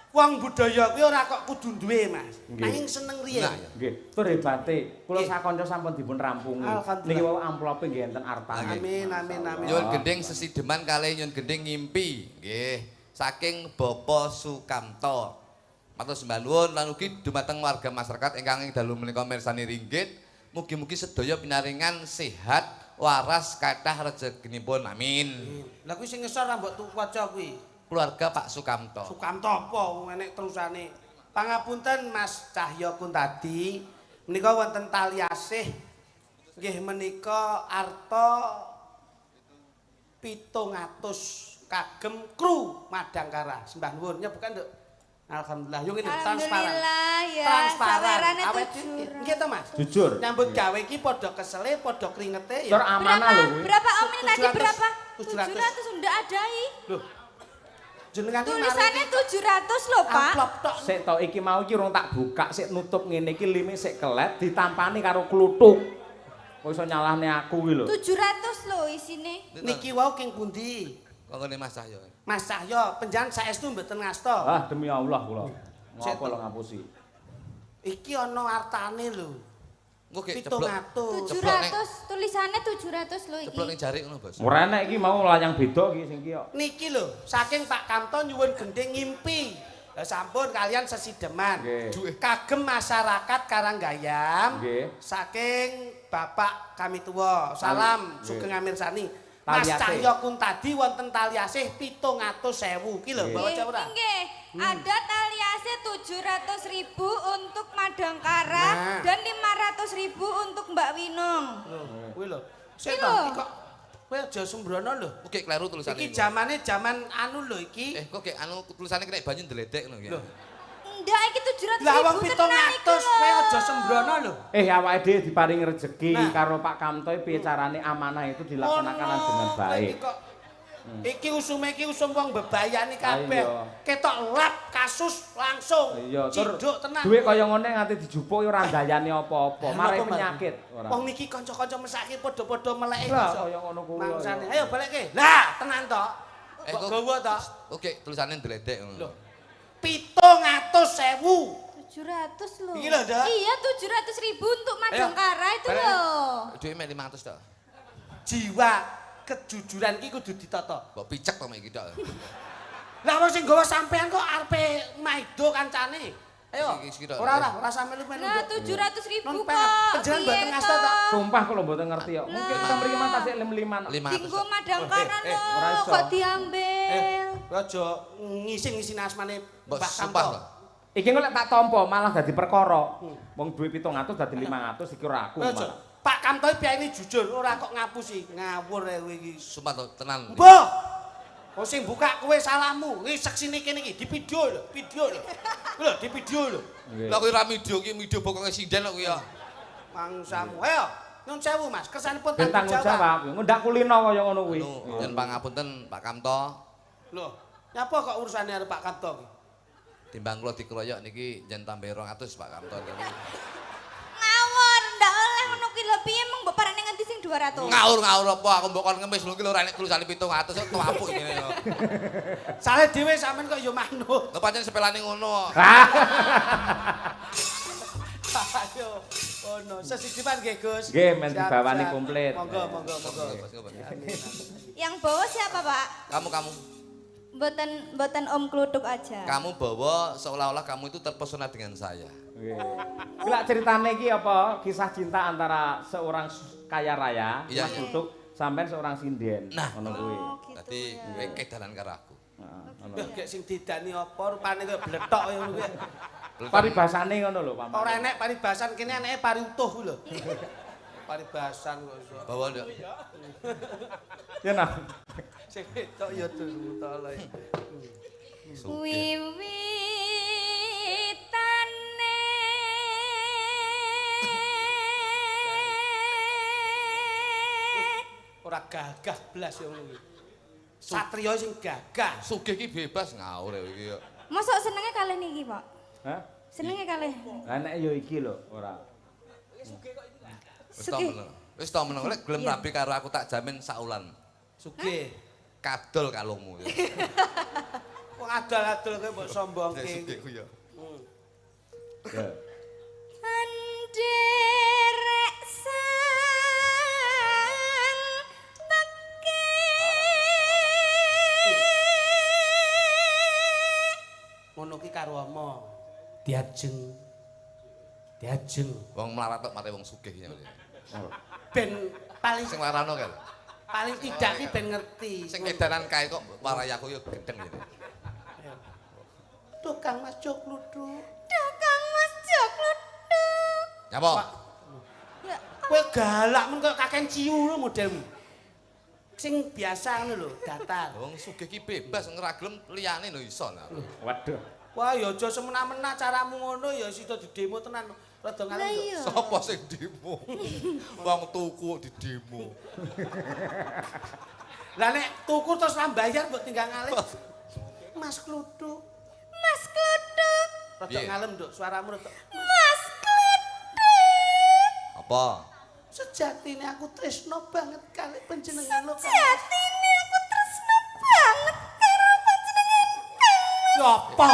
wong budaya kuwi ora kok kudu duwe, Mas.
Nggih.
Nanging seneng riyen.
Nah, ya.
Nggih, tur hebate. Kula
Nggih.
sakanca sampun dipun rampungi.
Alhamdulillah.
Niki wau amplope nggih enten artane.
Amin, amin, amin.
Nyun gending sesideman kalih nyun gending ngimpi. Nggih. Saking Bapak Sukamto. Matur sembah nuwun lan ugi dumateng warga masyarakat ingkang ing dalu menika mirsani ringgit. Mugi-mugi sedaya pinaringan sehat, waras, kathah rezekinipun. Amin.
Lah kuwi sing ngesor ra mbok waca kuwi.
Keluarga Pak Sukamto.
Sukamto apa enek terusane. Pangapunten Mas Cahya Kuntadi. Menika wonten tali asih. Nggih menika arta 700 kagem kru Madangkara. Sembah nuwun nyebukan, Nduk. Alhamdulillah. Yo ngene transparan.
Alhamdulillah ya.
Transparan.
Sabarane
Awet
jujur.
nggih to, Mas?
Jujur.
Nyambut gawe iki padha kesele, padha kringete
Tur
ya.
amanah lho kuwi.
Berapa Om ini tadi
700.
berapa?
700.
700 ndak adai.
Loh. Jenengan iki
Tulisannya 700 loh, Pak.
amplop tok.
Sik to iki mau iki urung tak buka, sik nutup ngene iki lime sik kelet ditampani karo kluthuk. Kok iso nyalahne aku kuwi lho.
700 loh isine.
Niki wau king pundi?
Kongkone Mas Cahyo.
Mas Cahyo, panjenengan saestu mboten ngasta.
Ah, demi Allah kula. Ngopo lho ngapusi.
Iki ana artane lho.
Engko ge ceblok.
700.
700 tulisannya 700 loh iki.
Ceblok ning jarik ngono, Bos.
Ora enek iki mau layang beda iki sing iki kok.
Niki lho, saking Pak Kamto nyuwun gending ngimpi. Lah sampun kalian sesideman.
Nggih.
Kagem masyarakat Karanggayam.
Nggih.
Saking Bapak kami tuwa. Salam
Nggih.
sugeng amirsani.
Tali
Mas
asih.
Cahyo Kuntadi wonten tali asih 700.000 ki lho, bawa ora?
Nggih, ada tali asih 700.000 untuk Madangkara
Nah.
dan 500.000 untuk Mbak Winong.
Lho, kuwi lho. Sik
Iki
to,
lho.
iki kok kowe aja sembrono lho.
Oke, kleru tulisane.
Iki jamane jaman anu lho iki.
kok ge anu tulisane kena banyu ndledek ngono ya.
Lho.
Ndak iki 700.000
Lah wong
tenan iki
700 kowe
lho.
aja sembrono lho.
Awake dhewe diparingi rezeki
Nah.
karo Pak Kamto piye carane amanah itu dilaksanakan dengan baik.
Iki kok iki usume iki usum wong bebayani kabeh.
Iya.
Ketok lap kasus langsung.
Iya, tur
Ciduk tenan.
duwe kaya ngene nganti dijupuk ora ndayani apa-apa, marai
Napa, Mas?
penyakit ora.
Wong niki kanca-kanca mesake padha-padha meleki
Lah
iso.
kaya ngono kuwi.
Mangsane. Ayo balekke. Lah, tenan to. Kok
kok-
gawa to?
Oke, tulisane ndledek ngono.
Lho. 700.000.
700 loh.
Iki lho, Dak.
Iya, 700.000 untuk Madangkara itu
balik.
loh.
Dhewe mek 500 tok.
Jiwa kejujuran iki kudu ditata.
Kok picek to mek iki tok.
Lah wong sing gawa sampean kok arepe maido kancane. Ayo.
Iki sira.
Ora sampe lu melu.
Nah, 700.000
Non
kok.
pengen. Panjenengan
Piye
mboten ngasta tok.
Sumpah kula mboten ngerti kok. Mungkin
Lah.
samriki mah tasik lim-liman.
500.
Dinggo Madangkara
Eh,
ora
loh,
iso.
kok diambil.
Aja ngisi-ngisi asmane
Mbok
Mbak
sumpah
Kamto.
lho.
Iki kok lek tak tampa malah dadi perkara. Wong duwe 700 dadi 500 iki ora aku.
Aja.
malah.
Pak Kamto piyane jujur, ora kok ngapusi. Ngawur kowe iki.
Sumpah to tenan.
Mbah. Oh sing buka kowe salahmu. Iki seksine kene iki di video lho, video lho. Lho, di video lho.
Nggih.
Lah kuwi ra video ki video pokoke sinden kok kuwi ya.
Mangsamu. Ayo, nyun sewu Mas, kesanipun
Ben tanggung jawab. Ngundak kulino kaya ngono kuwi.
Anu, yen pangapunten Pak Kamto,
Lho, nyapa kok urusane arep Pak Kamto iki?
timbang kula dikeroyok niki yen tambah 200 Pak Kamto niki.
Ngawur, ndak oleh ngono ki lho piye mung mbok parane nganti sing 200.
Ngawur apa aku mbok kon ngemis lho ki lho ora nek tulisane 700 kok tuapuk ngene ya.
Sale dhewe sampean kok ya manut.
Lho pancen sepelane ngono.
Ayo, ono sesidipan nggih Gus.
Nggih, men
Siap,
dibawani
siap.
komplit.
Monggo, monggo, monggo.
Yang bawa siapa, Pak?
Kamu
Mboten Om Kluthuk aja.
kamu bawa seolah-olah kamu itu terpesona dengan saya.
Nggih. Ki lak ceritane iki apa? Kisah cinta antara seorang kaya raya,
Iya.
Mas Kluthuk, sampean seorang sinden.
Nah,
ngono kuwi.
Oh, gitu
Dadi
ya.
kowe kedalan karo aku.
Heeh, ngono.
Wah, gek sing didani apa rupane kaya bletok ya ngono kuwi.
Paribasane ngono lho, Pak.
Ora enek paribasan kene eneke pari utuh kuwi lho. Paribasan kok iso.
Bawa ndak?
Ya nah.
Sing wedok ya Durmutala.
Wiwitane
Ora gagah blas ya ngono. Satriya sing gagah.
Sugih ki bebas ngawur iki ya.
Mosok senenge kalih niki, Pak?
Hah?
Senenge kalih.
Lah nek ya iki lho, ora.
Wis to meneng lek gelem rabi karo aku tak jamin saulan.
Sugih.
Kadol kalungmu ya.
Kok adal-adal kowe mbok sombongke.
Sugih ku ya.
Ya.
Anderek sang teke
Ngono ki karo omong. Diajeng. Diajeng.
Wong melarat tok mate wong sugih ya.
Ben paling
Sing larano kan.
paling tidak ki ben ngerti.
Sing edanan kae kok warai aku ya gendeng ya.
Tukang Mas Jokluduk.
Tukang Mas Jokluduk.
Nyapa?
Ya,
Kowe galak men kok kakek ciu lho modelmu. Sing biasa ngono lho, datar.
Wong sugih ki bebas ngraglem liyane lho iso.
Waduh.
Wah, ya aja semena-mena caramu ngono ya sida didemo tenan. Rada
lah
ngalem.
iya.
Sopo sing demo? Wong tuku di demo.
Lah nek tuku terus ra bayar mbok tinggal ngalih. Mas Kluduk.
Mas Kluduk.
Rada
Piye?
ngalem, Nduk, suaramu rada.
Mas Kluduk.
Apa?
Sejatine aku tresno banget kali panjenengan lho.
Jatine aku tresno banget karo panjenengan.
Ya apa?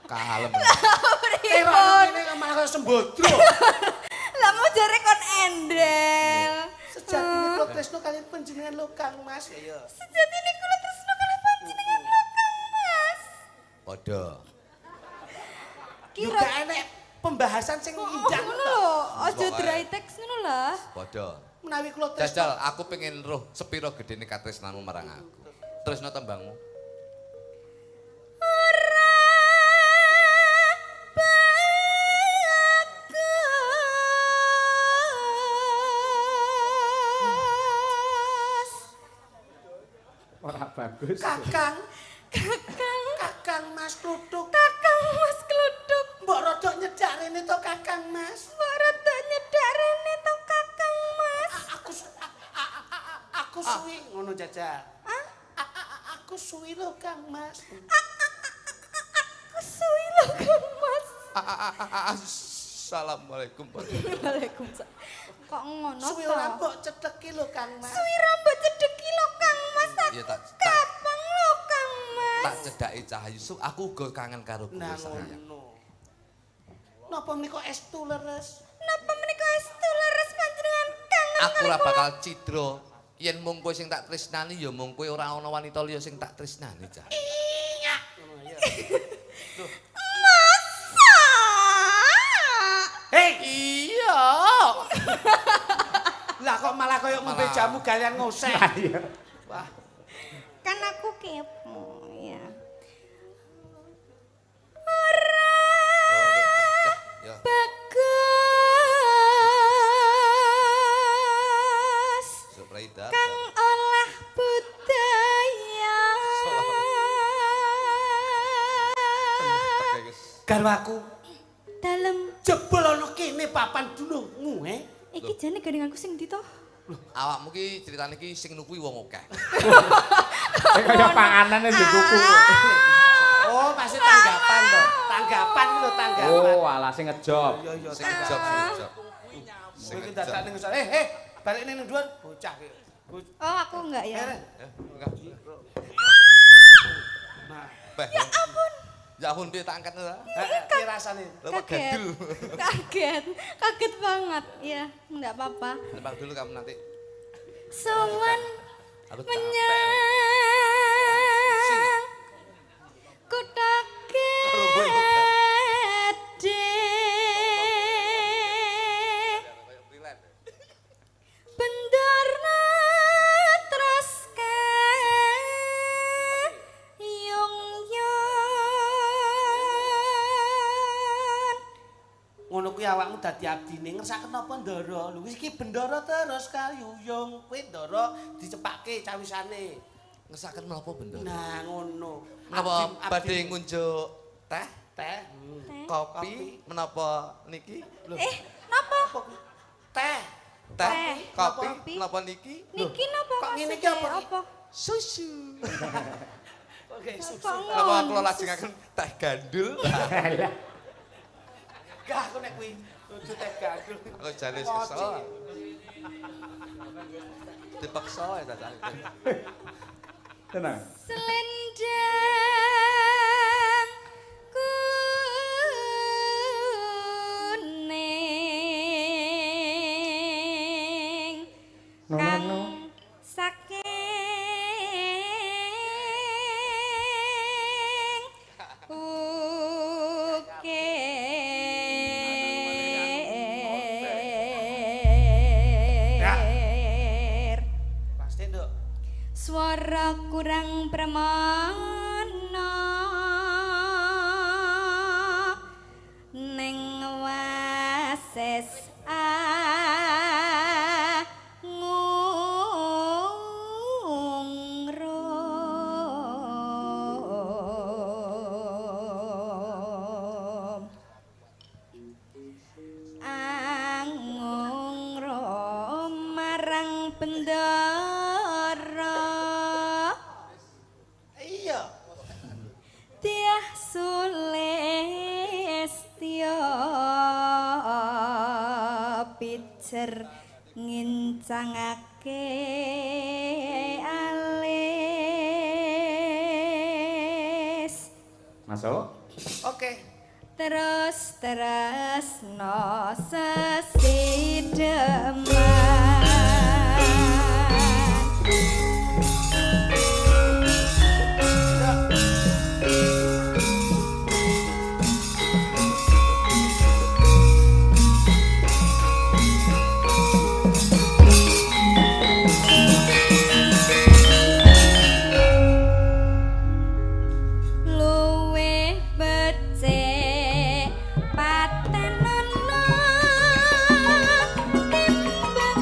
Kalem.
Kira ngene kok malah kaya sembodro.
Lah mau jare kon endel.
Sejatine kula tresno kali panjenengan lho Kang Mas. Ya.
Sejatine kula tresno karo panjenengan lho Kang Mas.
Padha.
Juga enek pembahasan sing indah
Ngono
to.
lho, aja
Pokoknya.
dry text ngono lah.
Padha.
Menawi kula tresno
Jajal, aku pengen roh sepiro gedene katresnanmu marang aku. Tresno tembangmu.
Ora bagus.
Ora bagus.
Kakang,
Kakang,
Kakang Mas Kluduk.
Kakang Mas Kluduk.
Mbok rodok nyedak rene to Kakang Mas.
Mbok rada nyedak rene to Kakang Mas.
Aku suwi ngono jajal. Aku suwi lho Kang Mas.
Aku suwi lho Kang Mas.
Assalamualaikum.
Waalaikumsalam. Kok ngono
Suwi
to?
ora mbok cetheki lho Kang Mas.
Suwi rambut cedeki lho Kang Mas.
Iya tak
Kapang lho Kang Mas.
tak cedhaki Cahayu. Aku uga kangen karo kowe
Nah
sayang.
ngono. Napa menika estu leres?
Napa menika estu leres panjenengan kangen
Aku ora bakal cidra yen mung kowe sing tak tresnani ya mung kowe ora ana wanita liya sing tak tresnani, Cah.
Ngono ya.
Masa?
Hei,
Iya.
lah kok malah koyo ngombe
Malah.
jamu galian ngoseh.
Lah iya.
Wah,
Kan aku kepo ya.
Ya.
Bagus.
Supraida.
Kang olah budaya.
garwaku
Dalem.
jebol ana kene papan dunungmu,
Iki jane gandenganku sing ndi to?
Awakmu ki critane ki sing nukui wong akeh.
Kaya panganane dituku.
Oh, pasti tanggapan to. Tanggapan lho, tanggapan.
Oh, alah sing ngejob.
Iya, iya.
Sing ngejok, sing ngejok.
Sing dadak ning ngisor. Balik ning dhuwur, bocah ki.
Oh, aku enggak ya.
Nah,
Ya ampun,
Ya ampun piye tak angkat ora?
piye rasane?
Lha kok
kaget.
gadul.
Kaget banget. Ya, enggak apa-apa.
Tembang dulu kamu nanti.
Sowan
Aku capek.
menyang kota gede bendarna terus yung
Ngono kuwi awakmu dadi abdine ngersakaken apa Ndara? Lho wis iki bendara terus kayuyung. Kowe Ndara dicepake cawisane.
Ngesaken menapa bendara?
Nah, ngono.
Menapa badhe ngunjuk teh?
Teh.
Kopi menapa niki?
Napa?
Teh.
Teh, kopi
kopi.
menapa niki?
Niki napa
kok ngene iki
maksudnya?
apa?
Susu.
Oke, susu.
Kok
Napa
ngono?
kula lajengaken teh gandul?
Gah aku nek kuwi kudu teh gandul.
Aku jane sesa. Dipaksa ya ta.
Tenang.
Selendang kuning kang saking ukir
Pasti, Nduk.
swara kurang pramana ning wases angungrum marang bendara
Iya.
Tiah Sulistya pijer ngincangake alis
Masuk.
Oke.
terus no sesideman luwih becik patenana timbang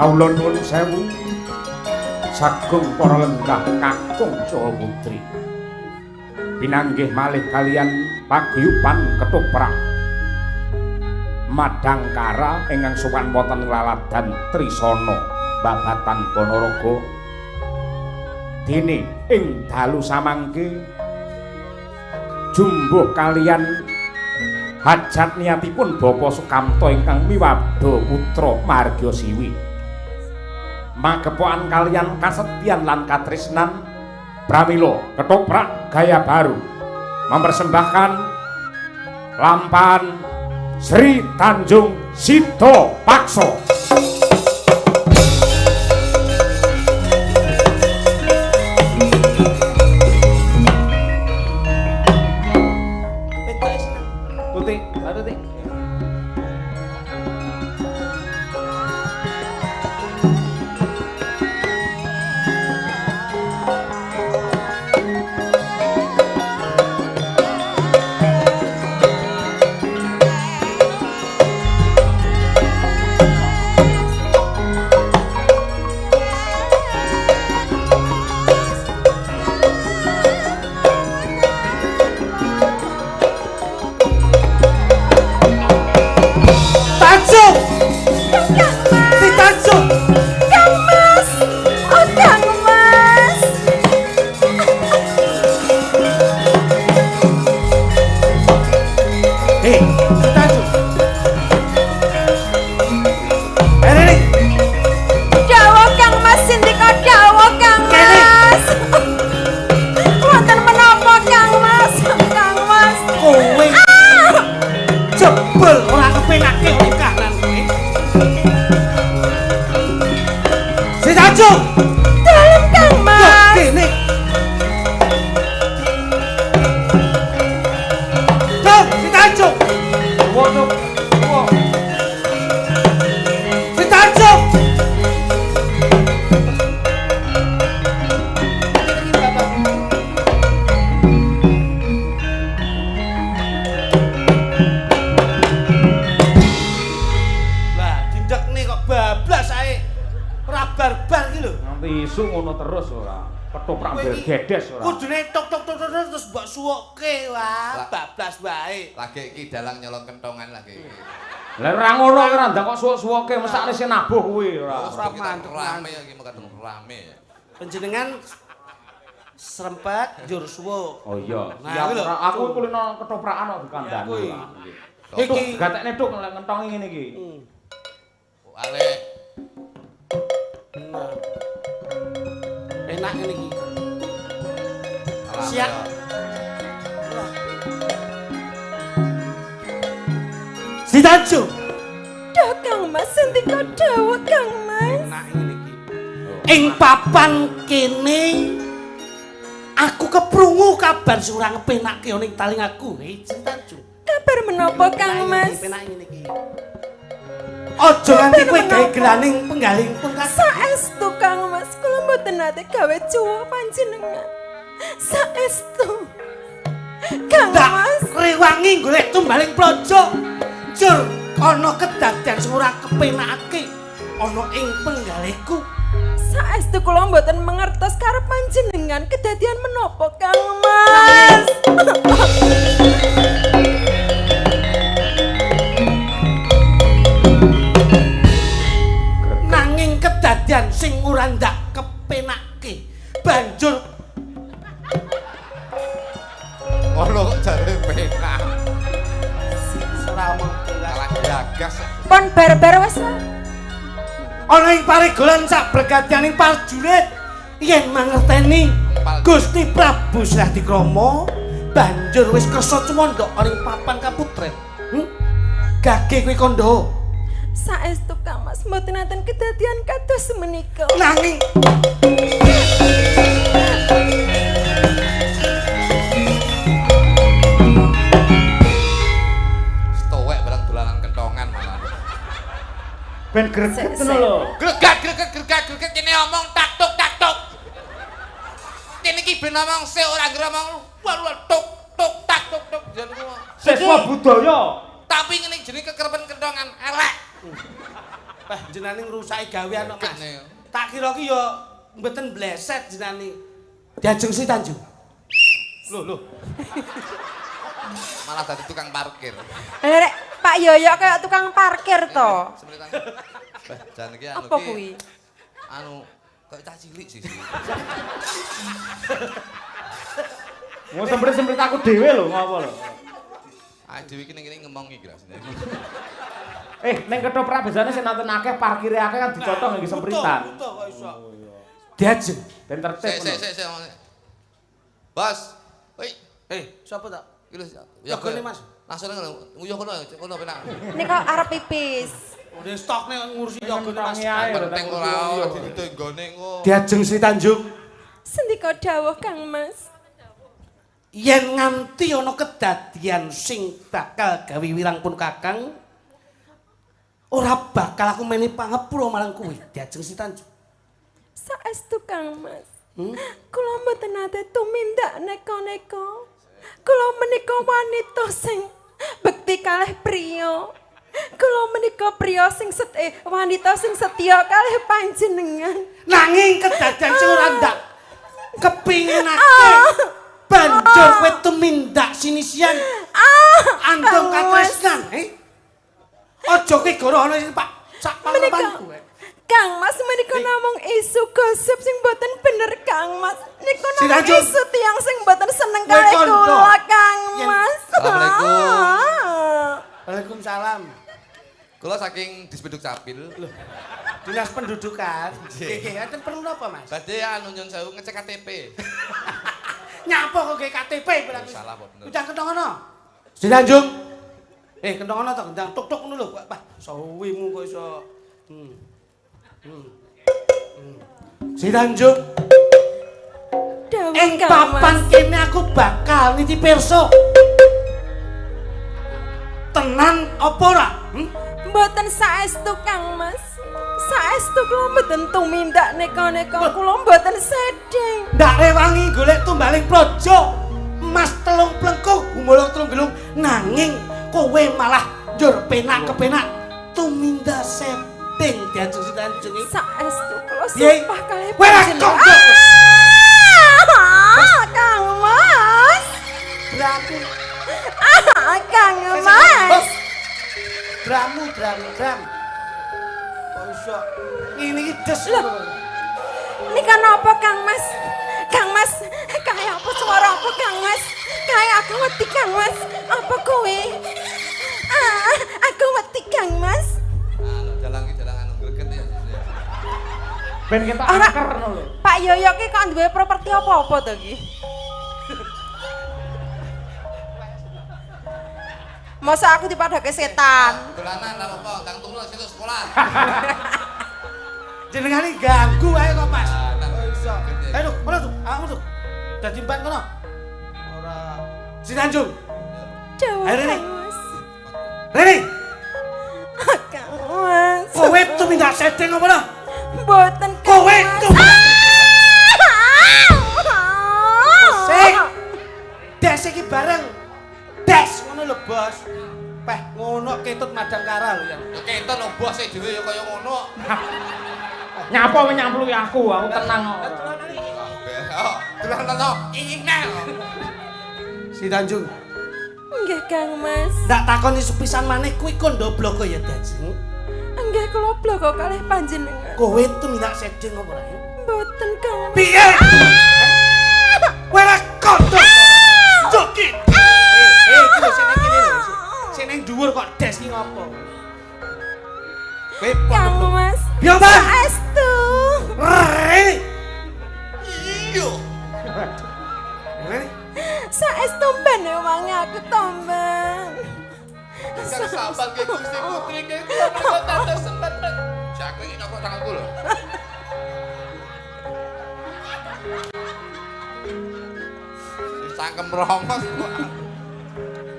Kawula nuwun sewu. Sagung para lenggah kakung Jawa Putri. Pinanggih malih kalian paguyuban ketoprak. Madangkara ingkang sowan wonten laladan Trisana babatan Banaraga. Dene ing dalu samangke jumbuh kalian hajat niatipun Bapa Sukamto ingkang miwabda putra Margyasiwi. Magepokan kalian kasetyan lan katresnan pramila ketoprak gaya baru mempersembahkan lampahan Sri Tanjung Sito Pakso.
Tutik, tutik.
Gedes ora.
Kudune tok terus mbok suwokke wah, bablas wae.
Lagi iki dalang nyolong kentongan lagi.
Lah ora ngono ora ndak kok suwok-suwokke mesakne sing nabuh kuwi ora.
Ora mantep
rame iki mekaten rame ya.
Panjenengan serempet njur suwuk.
Oh iya.
Nah,
Ya
iki lho.
ora aku kulino ketoprakan kok dikandani.
Kuwi.
Iki gatekne tuk ngentongi ngene iki.
Ale.
Nah. Enak ngene iki. Siap. Si Tanjung.
Dah Kang Mas sendika dawuh Kang Mas.
Enak ngene iki. Ing papan kene aku keprungu kabar sing ora ngepenakke ning talingaku. Si Tanjung.
Kabar menapa Kang Mas?
Penak ngene iki. Aja nganti kowe gawe gelaning penggaling pungkas.
Saestu Kang Mas, kula mboten nate gawe cuwuk panjenengan. Saestu. Kang Mas,
rewangi golek tumbaling plojok. Jur ana kedadian sing ora kepenakake ana ing penggalihku.
saestu kula mboten mangertos karo panjenengan kedadian menapa Kang Mas.
Nanging kedadian sing ora ndak kepenake banjur
ono kok jare penak.
Seramu
Salah gagas.
Pon bar-bar wis.
ana ing paregolan sak bergadianing prajurit yen mangerteni Gusti Prabu Sradikrama banjur wis kersa cumandha ing papan kaputren. Gage kuwi kandha.
Saestu Kang Mas mboten nanten kedadian kados menika.
Nanging
Stowek barang dolanan kentongan malah.
Ben greget ngono lho.
Greget kene omong taktuk. Kene iki ben omong se ora ngomong tuk taktuk jan ku.
Siswa budaya.
Tapi ngene jenenge kekerepen kentongan elek.
Pah jenengan ngrusaki gawean kok Mas.
Makane.
Tak kira ki ya mboten bleset jenengan. Diajeng si Tanjung. Loh.
Malah dadi tukang parkir.
Rek, Pak Yoyo kayak tukang parkir to.
Semritan. Jan iki anu
Apa kuwi?
Anu kok cah cilik sih.
Mau semprit-semprit aku dhewe lho, ngopo lho.
Ah dhewe iki ning kene ngomong iki rasane.
Ning ketoprak biasane sing nonton akeh parkire akeh kan dicotong iki sempritan.
Butuh kok iso.
Diajeng ben tertib.
Sik. Bos. Woi,
Sapa tak?
iki lho.
Ya gone Mas.
Langsung nguyuh kono penak.
Nika arep pipis.
Udah stokne ngurusi ya gone Mas.
Penting ora ditonggone engko.
Diajeng si Tanjung.
Sendika dawuh Kang Mas.
Yen nganti ana kedadian sing bakal gawe wirang pun Kakang, ora bakal aku meni pangepura marang kowe. Diajeng si Tanjung.
Saestu Kang Mas. Kula mboten nate tumindak neka-neka. Kula menika wanita sing bekti kalih priya. Kula menika priya sing wanita sing setya kalih panjenengan.
Nanging kedadian sing ora ndak kepinginake. Banjur kowe tumindak sinisian. Andong katresnan, Aja ki goro ana sing Pak sak pangrepanku.
Kang Mas menika namung isu gosip sing boten bener Kang Mas. Niku
Si
namung
Tanjung.
isu tiyang sing boten seneng
Kowe
kalih
kondo.
kula Kang Mas.
Assalamualaikum.
Waalaikumsalam.
Kula saking Dispenduk Capil.
Dinas Pendudukan. Nggih, enten perlu napa, Mas?
Badhe anu nyun sewu ngecek KTP.
Nyapa kok nggih KTP berarti.
Salah kok bener.
Udah kentong ana. Si Tanjung. Kentong ana to, gendang tuk-tuk ngono lho, Pak. Sawimu kok iso. Si Tanjung.
Dawuh
Ing
Kang
papan
Mas.
kene aku bakal niti pirsa. Tenan apa ora?
Mboten saestu Kang Mas. Saestu kula mboten tumindak neka-neka kula mboten sedeng.
Ndak rewangi golek tumbaling praja. Emas telung plengkuh, gumulung telung gelung nanging kowe malah njur penak kepenak tumindak setting diajeng si Tanjung iki.
Saestu kula
Piye?
sumpah kalih
Kowe ra kok.
Kang Mas.
Dramu.
Kang Mas.
Dramu. Kok iso ngene iki des.
Nika napa Kang Mas? Kang Mas, kaya apa suara apa Kang Mas? Kaya aku wedi Kang Mas. Apa kowe? Aku wedi Kang Mas.
Dalang anu greget ya.
Ben ketok
Ora.
angker ngono lho.
Pak Yoyo ki kok duwe properti apa-apa to iki? Masa aku dipadake setan?
Dolanan lah apa, tang turu situ sekolah.
Jenengan iki ganggu ae kok, Mas.
Nah,
Kok iso.
gede.
Ayo, kono tuh, awakmu tuh. Dadi mban kono. Ora. Si Tanjung.
Jawab
Ayo, Rene.
Kang Mas.
Rene,
Kang Mas.
kowe tumindak setting apa ora?
Mboten Kang
Kowe
Mas.
tumindak Sik. Des iki bareng. Des ngono lho, Bos. Peh ngono ketut madang kara lho ya.
Ya kenten no bose dhewe ya kaya ngono.
Nyapa nyampluki aku tenang kok.
Oh, dolanan no. Ingel.
Si Tanjung.
Nggih Kang Mas.
Ndak takoni sepisan maneh kuwi kondo bloko ya, Des.
Nggih kula bloko kalih panjenengan.
Kowe tumindak setting apa ora?
Mboten Kang Mas.
Piye? Kowe ra kondo. Joki. Iki lho sing kene lho. Sing ning dhuwur kok des ki ngopo? Kowe
Kang Mas.
Yo, Mas.
Saestu.
Rene.
Iya.
Rene.
Saestu mbene wangi aku tomben.
Kan sabar ke Gusti Putri ke kula tante sempat. Sak iki nyokok tanganku lho. Sangkem rongos kok.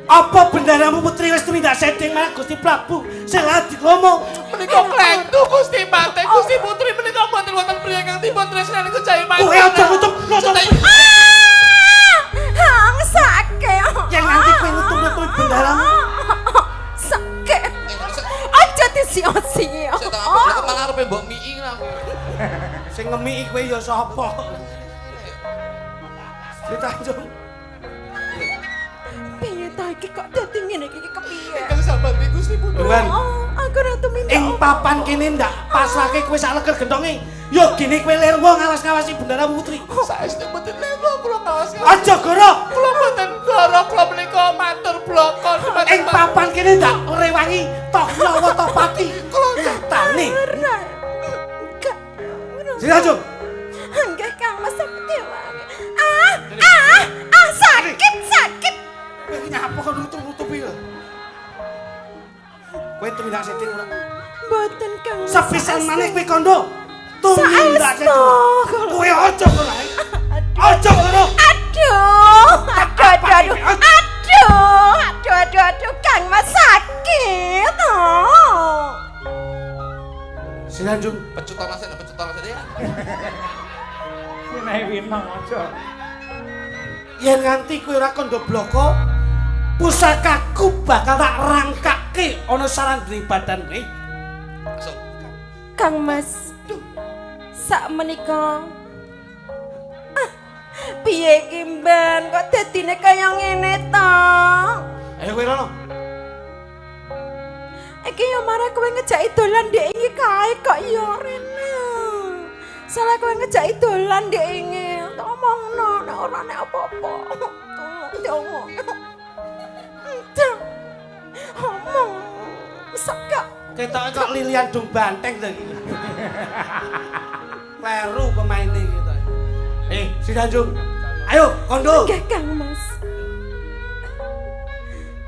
Apa bendaramu putri wis tumindak setting marang Gusti Prabu? Sing lagi ngomong.
Menika klentu Gusti Pate Gusti Putri menika boten wonten priya kang dipun tresnani kejawi mawon.
Kowe aja nutup nutup.
Hang sakit.
Yang nanti kowe nutup-nutup bendaramu.
Sakit. Aja disio-sio.
Saya tak apa
Sing ngemiki kowe ya sapa? Sri Tanjung.
Piye ta iki kok dadi ngene iki kepiye?
Kang sabar Gusti Putu.
Duan.
Aku ora tumindak.
Ing papan kene ndak pasrahke kowe sak leger gendonge. Ya gene kowe lirwa ngawas-ngawasi Bendara Putri.
Saestu mboten lelo kula ngawas.
Aja goro.
Kula mboten goro kula menika matur bloko dumateng
Ing papan kene ndak rewangi toh nyawa toh pati. Kula nyatane. Sri Tanjung.
Enggak Kang Mas dewangi. Sakit.
Kowe iki nyapa kok nutup-nutupi lho. Kowe tumindak setting ora?
Mboten Kang.
Sepisan maneh kowe kondo. Tumindak setting. Kowe aja ngono ae. Aja ngono.
Aduh, Kang Mas sakit.
Sri Tanjung,
pecut Mas ya.
Menehi winang aja.
yen nganti kowe ora kondo bloko, pusakaku bakal tak rangkake ana sarandring badan kowe.
Langsung.
Kang Mas. Sak menika. Piye iki mben kok dadine kaya ngene ta?
Ayo kowe rono.
Iki yo marah kowe ngejaki dolan ndek iki kae kok yo rene. Salah kowe ngejaki dolan ndek iki. Tak omongno nek ora nek apa-apa. Tolong. Omong. Sekak.
Ketoke kok lilian dung banteng to iki. Kleru pemaine iki to. Sri Tanjung. Ayo kondo.
Nggih Kang Mas.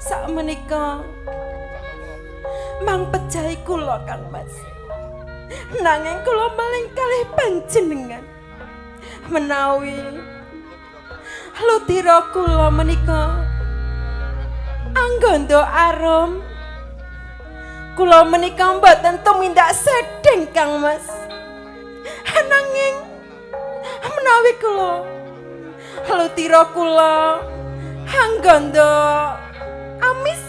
Sak menika mang pejahi kula Kang Mas. Nanging kula maling kalih panjenengan. Menawi ludira kula menika anggondo arum. Kula menika mboten tumindak sedeng Kang Mas. Nanging menawi kula ludira kula anggondo amis.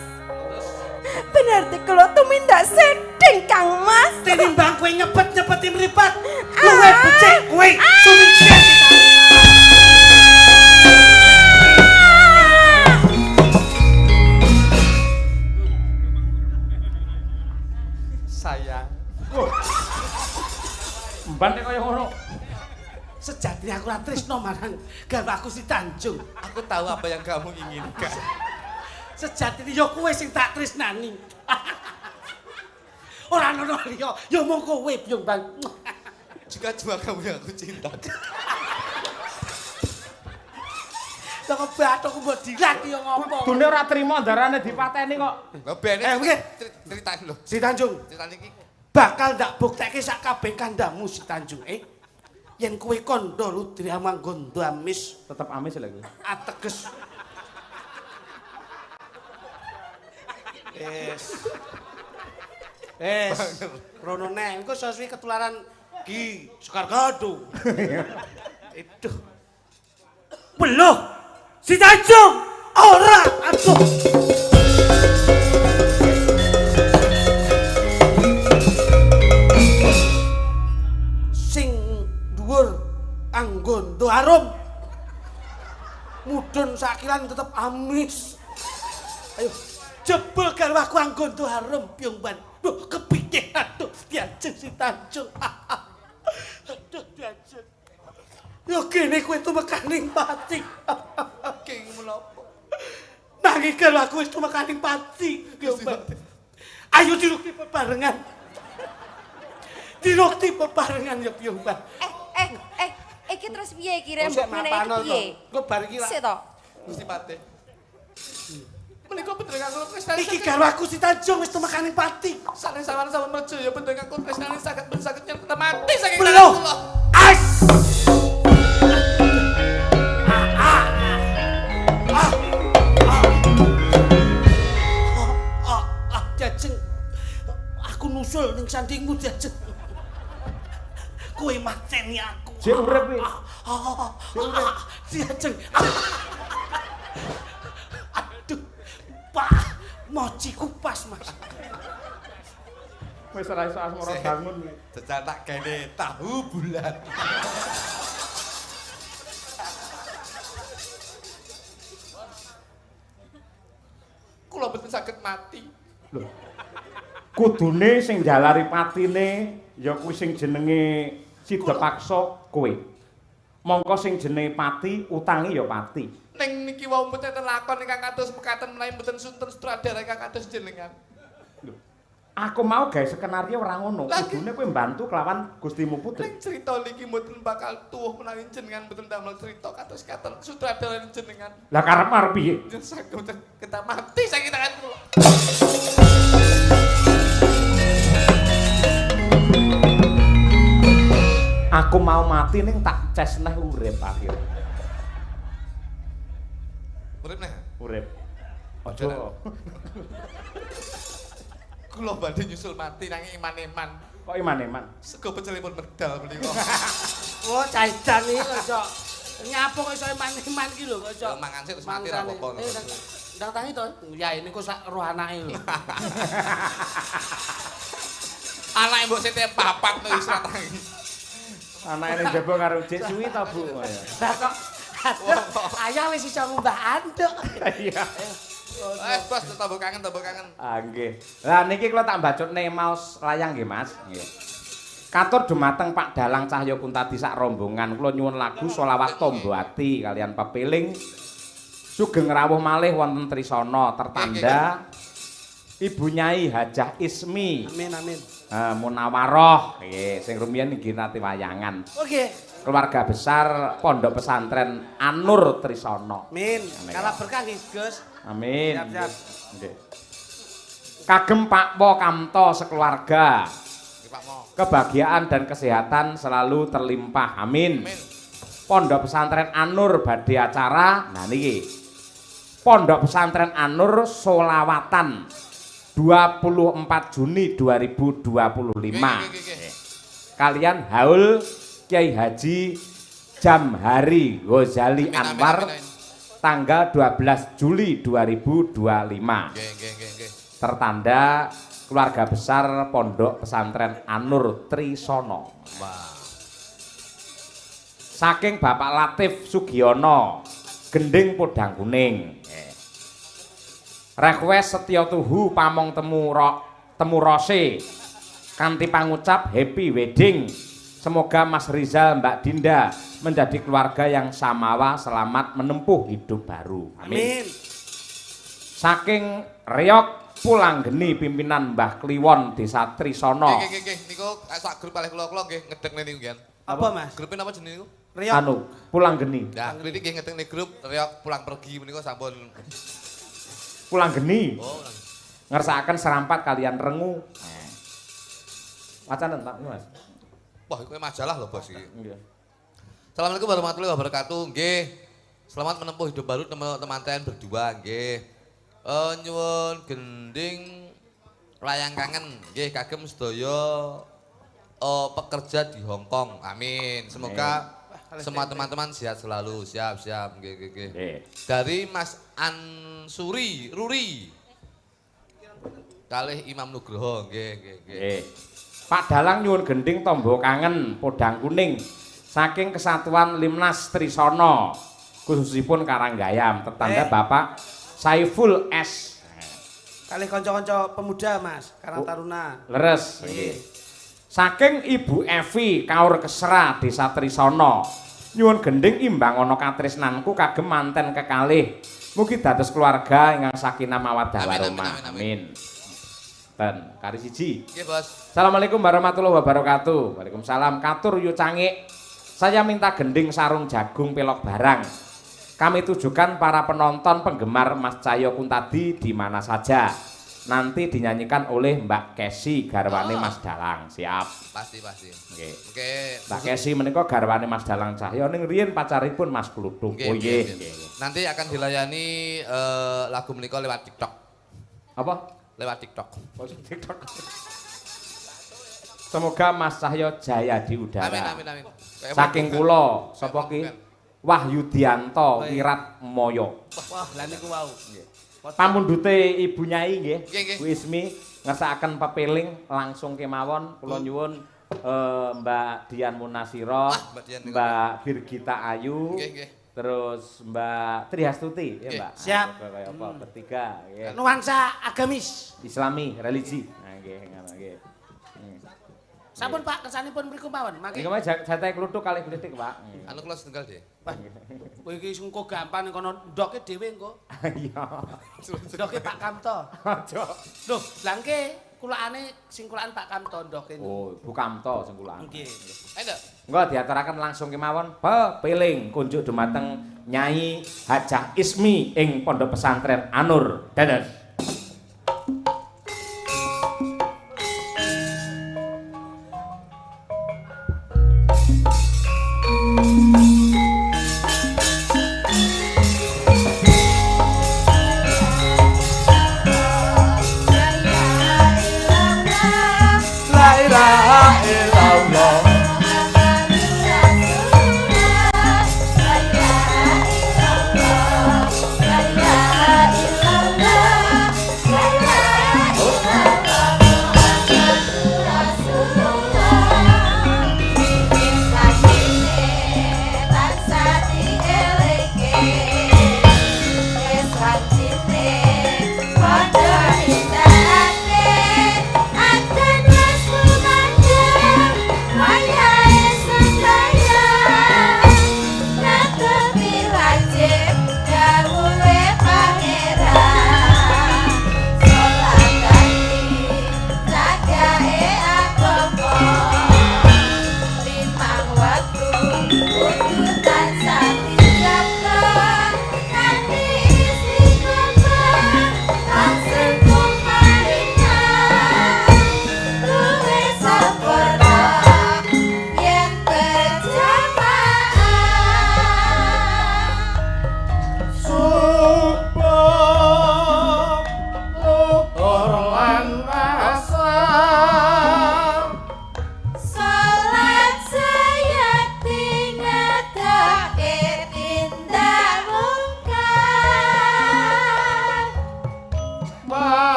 Berarti kalau tumindak sedeng Kang Mas.
Tinimbang kowe nyepet-nyepeti mripat. Kowe becik kowe sumiksir kita.
Sayang.
Mban nek kaya ngono.
Sejatine aku ora tresno marang garwaku Sri Tanjung.
Aku tahu apa yang kamu inginkan.
Sejatine ya kowe sing tak tresnani. Ora ono liya, ya mung kowe Byung Bang.
Juga cuma kamu yang aku cinta.
Lah kok bathukku mbok dilat ya ngopo?
Dune ora trima ndarane dipateni kok.
Lah bene
nggih.
ceritain lho.
Sri Tanjung,
Ceritain iki
bakal ndak buktekke sak kabeh kandamu Sri Tanjung. Yen kowe kandha ludri amanggondo amis,
Tetep amis lho kuwi.
ateges. Rono neh, engko sasuwi ketularan Ki Sekar Gado. Itu. Beloh. Si Tanjung ora aduh. Sing dhuwur anggondo arum. Mudhun sakilan tetep amis. Ayo jebul garwaku anggondo harum Byung Ban. Duh kepiye aduh diajeng Si Tanjung. Aduh diajeng. Yo kene kowe tumekaning pati.
king menapa?
Nanging garwaku wis tumekaning pati Byung Ban. Ayo dirukti bebarengan. Dirukti bebarengan ya Byung Ban.
Iki terus piye iki rembug
Sik
ngene
mapano
iki
to.
piye?
Engko bar iki
Sik to.
Gusti Patih. Menika panjenengan kula tresnani.
Iki garwaku Si Tanjung wis tumekaning pati.
Sanes sawan sawan merjaya panjenengan kula tresnani saged nyata mati saking
Belum.
kula.
As. Jajeng. Aku nusul ning sandingmu jajeng. Kowe mateni aku.
Jek urip iki.
Jajeng. Aduh. Pak, moci kupas, Mas.
Wis ora iso asmara bangun.
Jajal tak gawe tahu bulat. Kula mboten saged mati.
Lho. Kudune sing jalari patine ya kuwi sing jenenge Sidapaksa kowe. Mongko sing jenenge pati utangi ya pati.
Ning niki wau mboten lakon ingkang kados mekaten menawi mboten sunten sutradara ingkang kados jenengan.
Lho. Aku mau gawe skenario ora ngono. Kudune kowe mbantu kelawan Gustimu Putri.
Ning crita niki mboten bakal tuwuh menawi jenengan mboten damel crita kados katen sutradara jenengan.
Lah karep piye?
Yen saged kita mati saking tangan kula.
Aku mau mati ning tak cesneh urip akhir.
Urip neh.
Urip.
Aja.
Aja.
Kula badhe nyusul mati nanging iman-iman.
Kok iman-iman?
Sego pecelipun medal menika.
Oh, caidan iki kok iso nyapo kok iso iman-iman iki lho kok iso.
Ya mangan sik terus mati ra apa-apa.
Ndang tangi to. Ya ini kok sak roh anake lho.
Anake mbok sete papat to wis ra tangi.
Anake ning jaba karo Jek suwi ta, Bu?
Lah kok ayah wis iso ngumbah anduk.
Iya.
Bos, tambah kangen.
Ah, nggih. Lah niki kula tak mbacutne maos layang nggih, Mas. Nggih. Katur dumateng Pak Dalang Cahya Kuntadi sak rombongan kula nyuwun lagu Sholawat Tombo Ati kalian pepiling sugeng rawuh malih wonten Trisana tertanda Ibu Nyai Hajah Ismi.
Amin.
Munawaroh nggih sing rumiyin nggih nate wayangan.
Oke.
Keluarga besar Pondok Pesantren Anur Trisana.
Amin. Kalah berkah nggih, Gus.
Amin.
Siap.
Nggih. Kagem Pak Po Kamto sekeluarga.
Pak Mo.
Kebahagiaan dan kesehatan selalu terlimpah. Amin.
Amin.
Pondok Pesantren Anur badhe acara. Nah niki. Pondok Pesantren Anur Solawatan 24 Juni 2025. Kalian haul Kiai Haji Jamhari Ghazali Anwar tanggal 12 Juli 2025.
Nggih.
Tertanda keluarga besar Pondok Pesantren Anur Trisana.
Wah.
Saking Bapak Latif Sugiono, Gending Podang Kuning. Request Setya Tuhu pamong temu rose kanthi pangucap happy wedding. Semoga Mas Rizal Mbak Dinda menjadi keluarga yang samawa selamat menempuh hidup baru. Amin. Saking Reok Pulanggeni pimpinan Mbah Kliwon Desa Trisana.
Nggih. Niku sak grup kalih kula nggih ngedekne niku nggih.
Apa, Mas?
Grup napa jenenge niku?
Riok.
Anu, Pulanggeni.
Ya, grup iki nggih ngedekne grup Reok pulang pergi menika sampun.
Pulanggeni.
Oh.
Ngersakaken serampat kalian rengu. Wacanen tak, Mas.
Wah, iku majalah lho, Bos iki.
Nggih.
Assalamualaikum warahmatullahi wabarakatuh. Nggih. Selamat menempuh hidup baru teman-teman berdua, nggih. Nyuwun gending layang kangen nggih kagem sedaya pekerja di Hong Kong. Amin. Semoga semua teman-teman sehat selalu. Siap. Nggih. Dari Mas Ansuri Ruri. Kalih Imam Nugroho, nggih.
Pak Dalang nyuwun gending tombo kangen Podang Kuning saking Kesatuan Limnas Trisana khususipun Karanggayam tertanda Bapak Saiful S.
Kalih kanca-kanca pemuda, Mas, Karang Taruna.
Leres. Saking Ibu Evi Kaur Kesra Desa Trisana nyuwun gending imbang ana katresnanku kagem manten kekalih mugi dados keluarga ingkang sakinah mawaddah warahmah. Amin. Ben kari siji.
Nggih, Bos.
Assalamualaikum warahmatullahi wabarakatuh. Waalaikumsalam. Katur yu cangik. Saya minta gending sarung jagung pelok barang. Kami tujukan para penonton penggemar Mas Cahya Kuntadi di mana saja. Nanti dinyanyikan oleh Mbak Kesi garwane Mas Dalang. Siap.
Pasti.
Nggih.
Oke.
Mbak Kesi menika garwane Mas Dalang Cahya ning riyen pacaripun Mas Kluthung. Oh nggih.
Nanti akan dilayani lagu menika lewat TikTok.
Apa?
Lewat TikTok.
TikTok. Semoga Mas Cahya jaya di udara.
Amin.
Saking kula sapa ki? Wahyudianto Wirat Moyo.
Wah, lha niku wau.
Pamundhute Ibu Nyai nggih.
Nggih.
Bu Ismi ngersakaken pepiling langsung kemawon kula nyuwun Mbak Dian Munasira, Mbak Birgita Ayu, terus Mbak Triastuti ya Mbak.
Siap.
Kaya apa bertiga nggih.
Nuansa agamis.
Islami, religi. Nah nggih ngono nggih.
Sampun Pak kersanipun mriku mawon. Mangke.
Iki mah jatahe kluthuk kalih blitik Pak.
Anu kula setunggal deh.
Kowe iki engko gampang kono ndoke dhewe engko.
Iya.
Ndoke Pak Kamto.
Aja.
Loh, langke kulaane sing kulaan Pak Kamto ndoke.
Oh, Bu Kamto sing kulaan.
Nggih.
Ayo.
Engko diaturaken langsung kemawon pepiling kunjuk dumateng Nyai Hajah Ismi ing Pondok Pesantren Anur. Dados.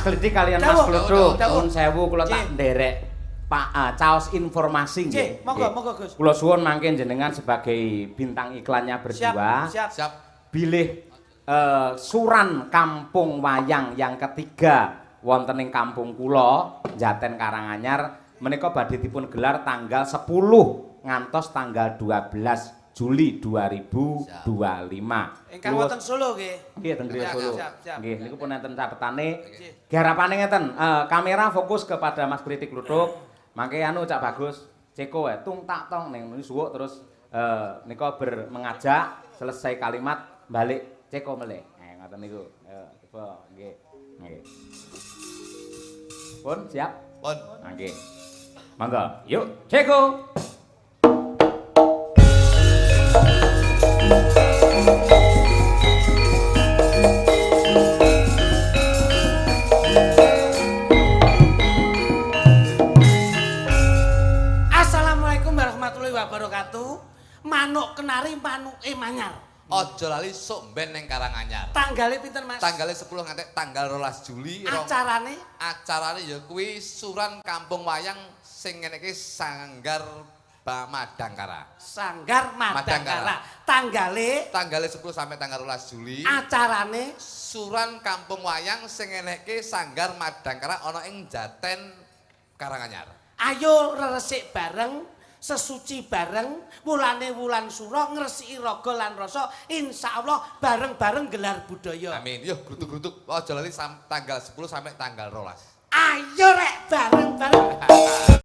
Klidi kalian Mas
Dawuh,
Kluthuk,
dawuh.
nuwun sewu kula tak
Nggih.
nderek Pak caos informasi
Nggih,
nggih.
monggo,
Nggih.
monggo, Gus.
Kula suwun mangke jenengan sebagai bintang iklannya berdua.
Siap.
Siap.
Bilih suran kampung wayang yang ketiga wonten ing kampung kula Jaten Karanganyar menika badhe dipun gelar tanggal 10 ngantos tanggal 12 Juli 2025.
Ingkang wonten Solo nggih.
Nggih ten Griya Solo.
Siap.
Nggih niku pun enten catetane. Garapane ngeten, kamera fokus kepada Mas Kritik Kluthuk. Mangke anu Cak Bagus, Ceko tung tak tong ning suwuk terus nika mengajak selesai kalimat balik Ceko melih. Ngoten niku. Coba nggih. Nggih. Pun siap?
Pun.
Nggih. Mangga, yuk Ceko.
Assalamualaikum warahmatullahi wabarakatuh. Manuk kenari manuke manyar.
Aja lali sok ben ning Karanganyar.
Tanggale pinten Mas?
Tanggalnya 10 nganti tanggal 12 Juli.
Acarane
Acarane ya kuwi suran kampung wayang sing ngene iki Sanggar Madangkara.
Sanggar Madangkara. Tanggale
Tanggalnya 10 sampai tanggal 12 Juli.
acarane
Suran kampung wayang sing ngene iki Sanggar Madangkara ana ing Jaten Karanganyar.
ayo resik bareng, sesuci bareng, wulane wulan sura ngresiki raga lan rasa, insyaallah bareng-bareng gelar budaya.
Amin. Yo grutuk-grutuk aja lali tanggal 10 sampai tanggal 12.
Ayo rek bareng-bareng.